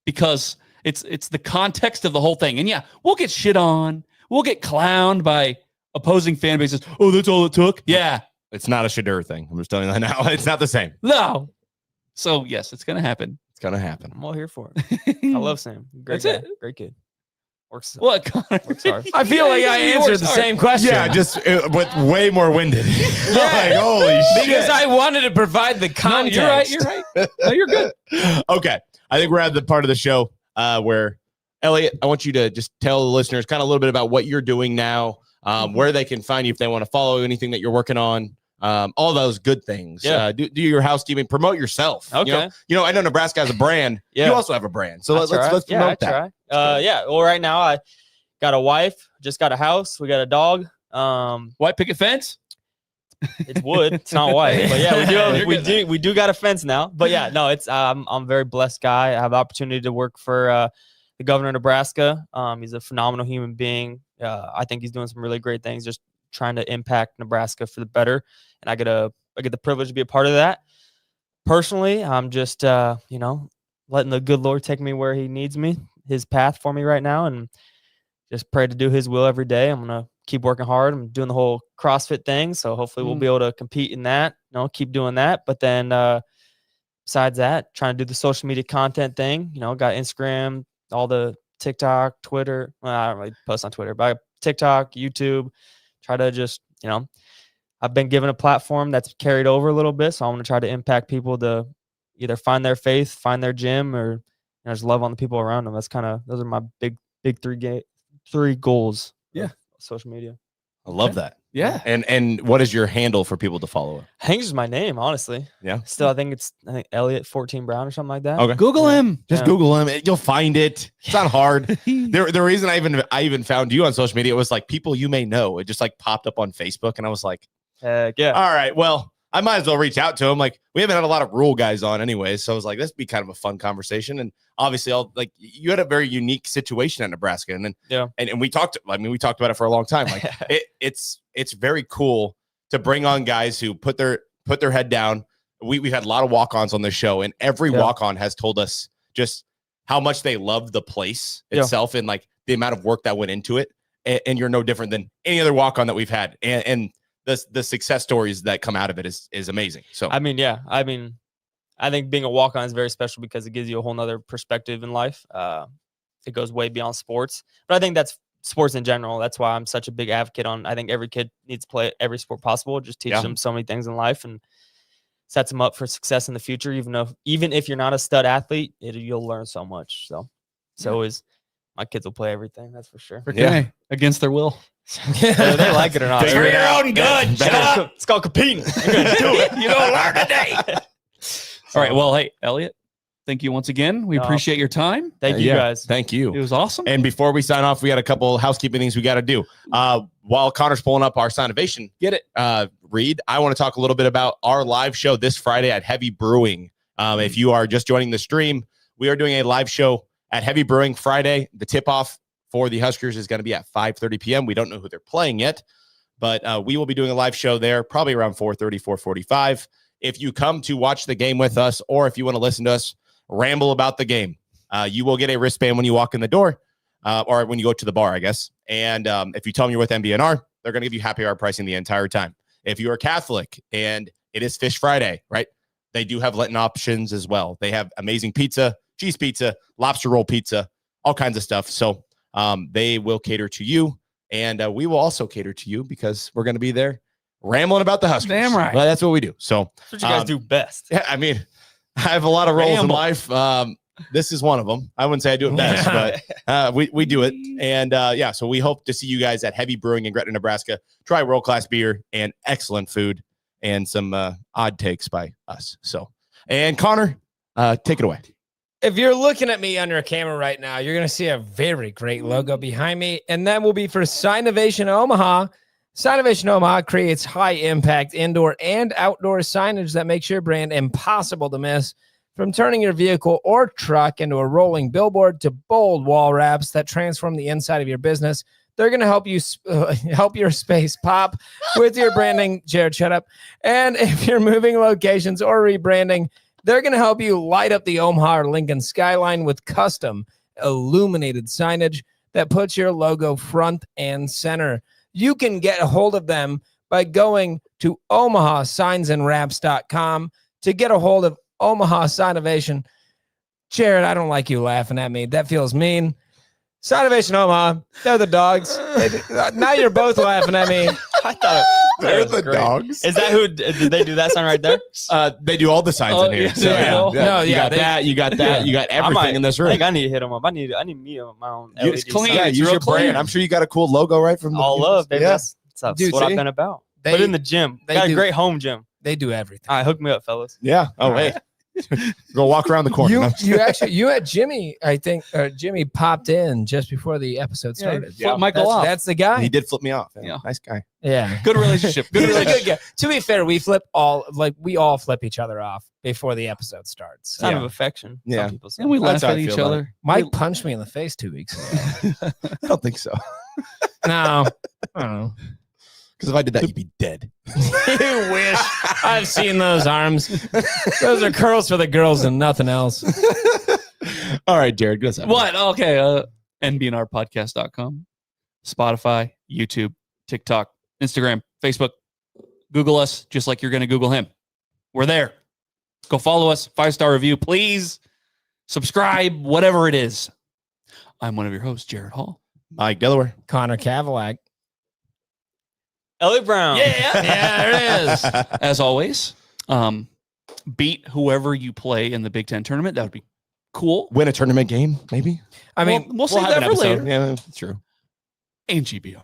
Because it's the context of the whole thing. And yeah, we'll get shit on. We'll get clowned by opposing fan bases. Oh, that's all it took. Yeah. It's not a Shadur thing. I'm just telling you that now. It's not the same. No. So yes, it's going to happen. It's going to happen. I'm all here for it. I love Sam. Great That's guy. Great kid. Works Connor? Works hard. I feel like I answered the same question. Yeah, just with way more winded. Like, holy shit. Because I wanted to provide the context. You're right. No, you're good. Okay. I think we're at the part of the show where, Elliot, I want you to just tell the listeners kind of a little bit about what you're doing now, where they can find you if they want to follow anything that you're working on. All those good things. Yeah. Do your housekeeping, promote yourself. Okay. You know, I know Nebraska has a brand. Yeah. You also have a brand. So let's promote that. Well, right now I got a wife, just got a house, we got a dog. White picket fence? It's wood. It's not white. But yeah, we do got a fence now. But yeah, no, it's I'm a very blessed guy. I have the opportunity to work for the governor of Nebraska. He's a phenomenal human being. I think he's doing some really great things, just trying to impact Nebraska for the better. And I get the privilege to be a part of that. Personally, I'm just letting the good Lord take me where he needs me, his path for me right now, and just pray to do his will every day. I'm going to keep working hard. I'm doing the whole CrossFit thing. So hopefully we'll be able to compete in that, keep doing that. But then besides that, trying to do the social media content thing, got Instagram, all the TikTok, Twitter. Well, I don't really post on Twitter, but TikTok, YouTube, try to just, I've been given a platform that's carried over a little bit. So I want to try to impact people to either find their faith, find their gym, or just love on the people around them. Those are my big three goals. Yeah. Social media. I love that. Yeah. And what is your handle for people to follow? I think it's just my name, honestly. Yeah. Still, I think Elliot 14 Brown or something like that. Okay. Google him. Just Yeah. Google him. You'll find it. It's not hard. The reason I even found you on social media was like people you may know. It just like popped up on Facebook, and I was like, Heck yeah. all right, well, I might as well reach out to him. Like, we haven't had a lot of rural guys on anyway, so I was like, this would be kind of a fun conversation. And obviously, you had a very unique situation at Nebraska, and then and we talked. I mean, we talked about it for a long time. Like, it's very cool to bring on guys who put their head down. We've had a lot of walk-ons on this show, and every walk-on has told us just how much they love the place itself and like the amount of work that went into it. And you're no different than any other walk-on that we've had. And the success stories that come out of it is amazing. So I mean, I think being a walk-on is very special because it gives you a whole nother perspective in life. It goes way beyond sports, but I think that's sports in general. That's why I'm such a big advocate on. I think every kid needs to play every sport possible. Just teach them so many things in life and sets them up for success in the future. Even if you're not a stud athlete, you'll learn so much. So is my kids will play everything. That's for sure. Okay. Against their will. Whether they like it or not. Figure it out. Good. It's called competing. You're gonna do it. You don't learn today. All right. Well, hey, Elliot, thank you once again. We appreciate your time. Thank you guys. Thank you. It was awesome. And before we sign off, we got a couple housekeeping things we got to do. While Connor's pulling up our Sinovation, Reed, I want to talk a little bit about our live show this Friday at Heavy Brewing. If you are just joining the stream, we are doing a live show at Heavy Brewing Friday. The tip-off for the Huskers is going to be at 5:30 p.m. We don't know who they're playing yet, but we will be doing a live show there probably around 4:30, 4:45. If you come to watch the game with us, or if you want to listen to us ramble about the game, you will get a wristband when you walk in the door, or when you go to the bar, I guess. And if you tell them you're with MBNR, they're going to give you happy hour pricing the entire time. If you are Catholic and it is Fish Friday, right? They do have Lenten options as well. They have amazing pizza, cheese pizza, lobster roll pizza, all kinds of stuff. So they will cater to you, and we will also cater to you because we're going to be there rambling about the Huskers. Damn right. Well, that's what we do. So That's what you guys do best. yeah, I mean, I have a lot of roles in life. This is one of them. I wouldn't say I do it best, but we do it. And so we hope to see you guys at Heavy Brewing in Gretna, Nebraska. Try world-class beer and excellent food and some odd takes by us. So, and Connor, take it away. If you're looking at me under a camera right now, you're going to see a very great logo behind me, and that will be for Sinovation Omaha. Sinovation Omaha creates high-impact indoor and outdoor signage that makes your brand impossible to miss. From turning your vehicle or truck into a rolling billboard to bold wall wraps that transform the inside of your business, they're going to help you help your space pop with your branding. Jared, shut up. And if you're moving locations or rebranding, they're going to help you light up the Omaha or Lincoln skyline with custom illuminated signage that puts your logo front and center. You can get a hold of them by going to omahasignsandwraps.com to get a hold of Omaha Sinovation. Jared, I don't like you laughing at me. That feels mean. Sinovation Omaha, they're the dogs. Now you're both laughing at me. I thought They're the dogs. Is that who did they do that sign right there? They do all the signs in here. yeah. So, No, you got they- that. You got that. You got everything in this I room. think I need to hit them up. I need me my own. It's LED clean. sign. Yeah, It's use real your brand. clean. I'm sure you got a cool logo, right? From All love, baby. Yeah. That's Dude, what see? I've been about. They- Put it in the gym. they Got do- a great home gym. They do everything. All right, hook me up, fellas. Yeah. Oh, hey. Go walk around the corner. You had Jimmy, I think, Jimmy popped in just before the episode started. Flip Michael off. That's the guy. He did flip me off. Yeah. Nice guy. Yeah. Good relationship. Good He's a relationship. good guy. To be fair, we all flip each other off before the episode starts. Sign of affection. Yeah. Some people say. And we laugh That's how at I each feel about other. Mike punched me in the face 2 weeks ago. I don't think so. No. I don't know. Because if I did that, you'd be dead. You wish. I've seen those arms. Those are curls for the girls and nothing else. All right, Jared. Go ahead. What? Okay. NBNRpodcast.com, Spotify, YouTube, TikTok, Instagram, Facebook. Google us just like you're going to Google him. We're there. Go follow us. 5-star review, please. Subscribe, whatever it is. I'm one of your hosts, Jared Hall. Mike Delaware. Connor Cadillac. Elliot Brown. Yeah, there it is. As always, beat whoever you play in the Big Ten tournament. That would be cool. Win a tournament game, maybe. I mean, we'll save have that an for episode. later. Yeah, that's true. And GBR.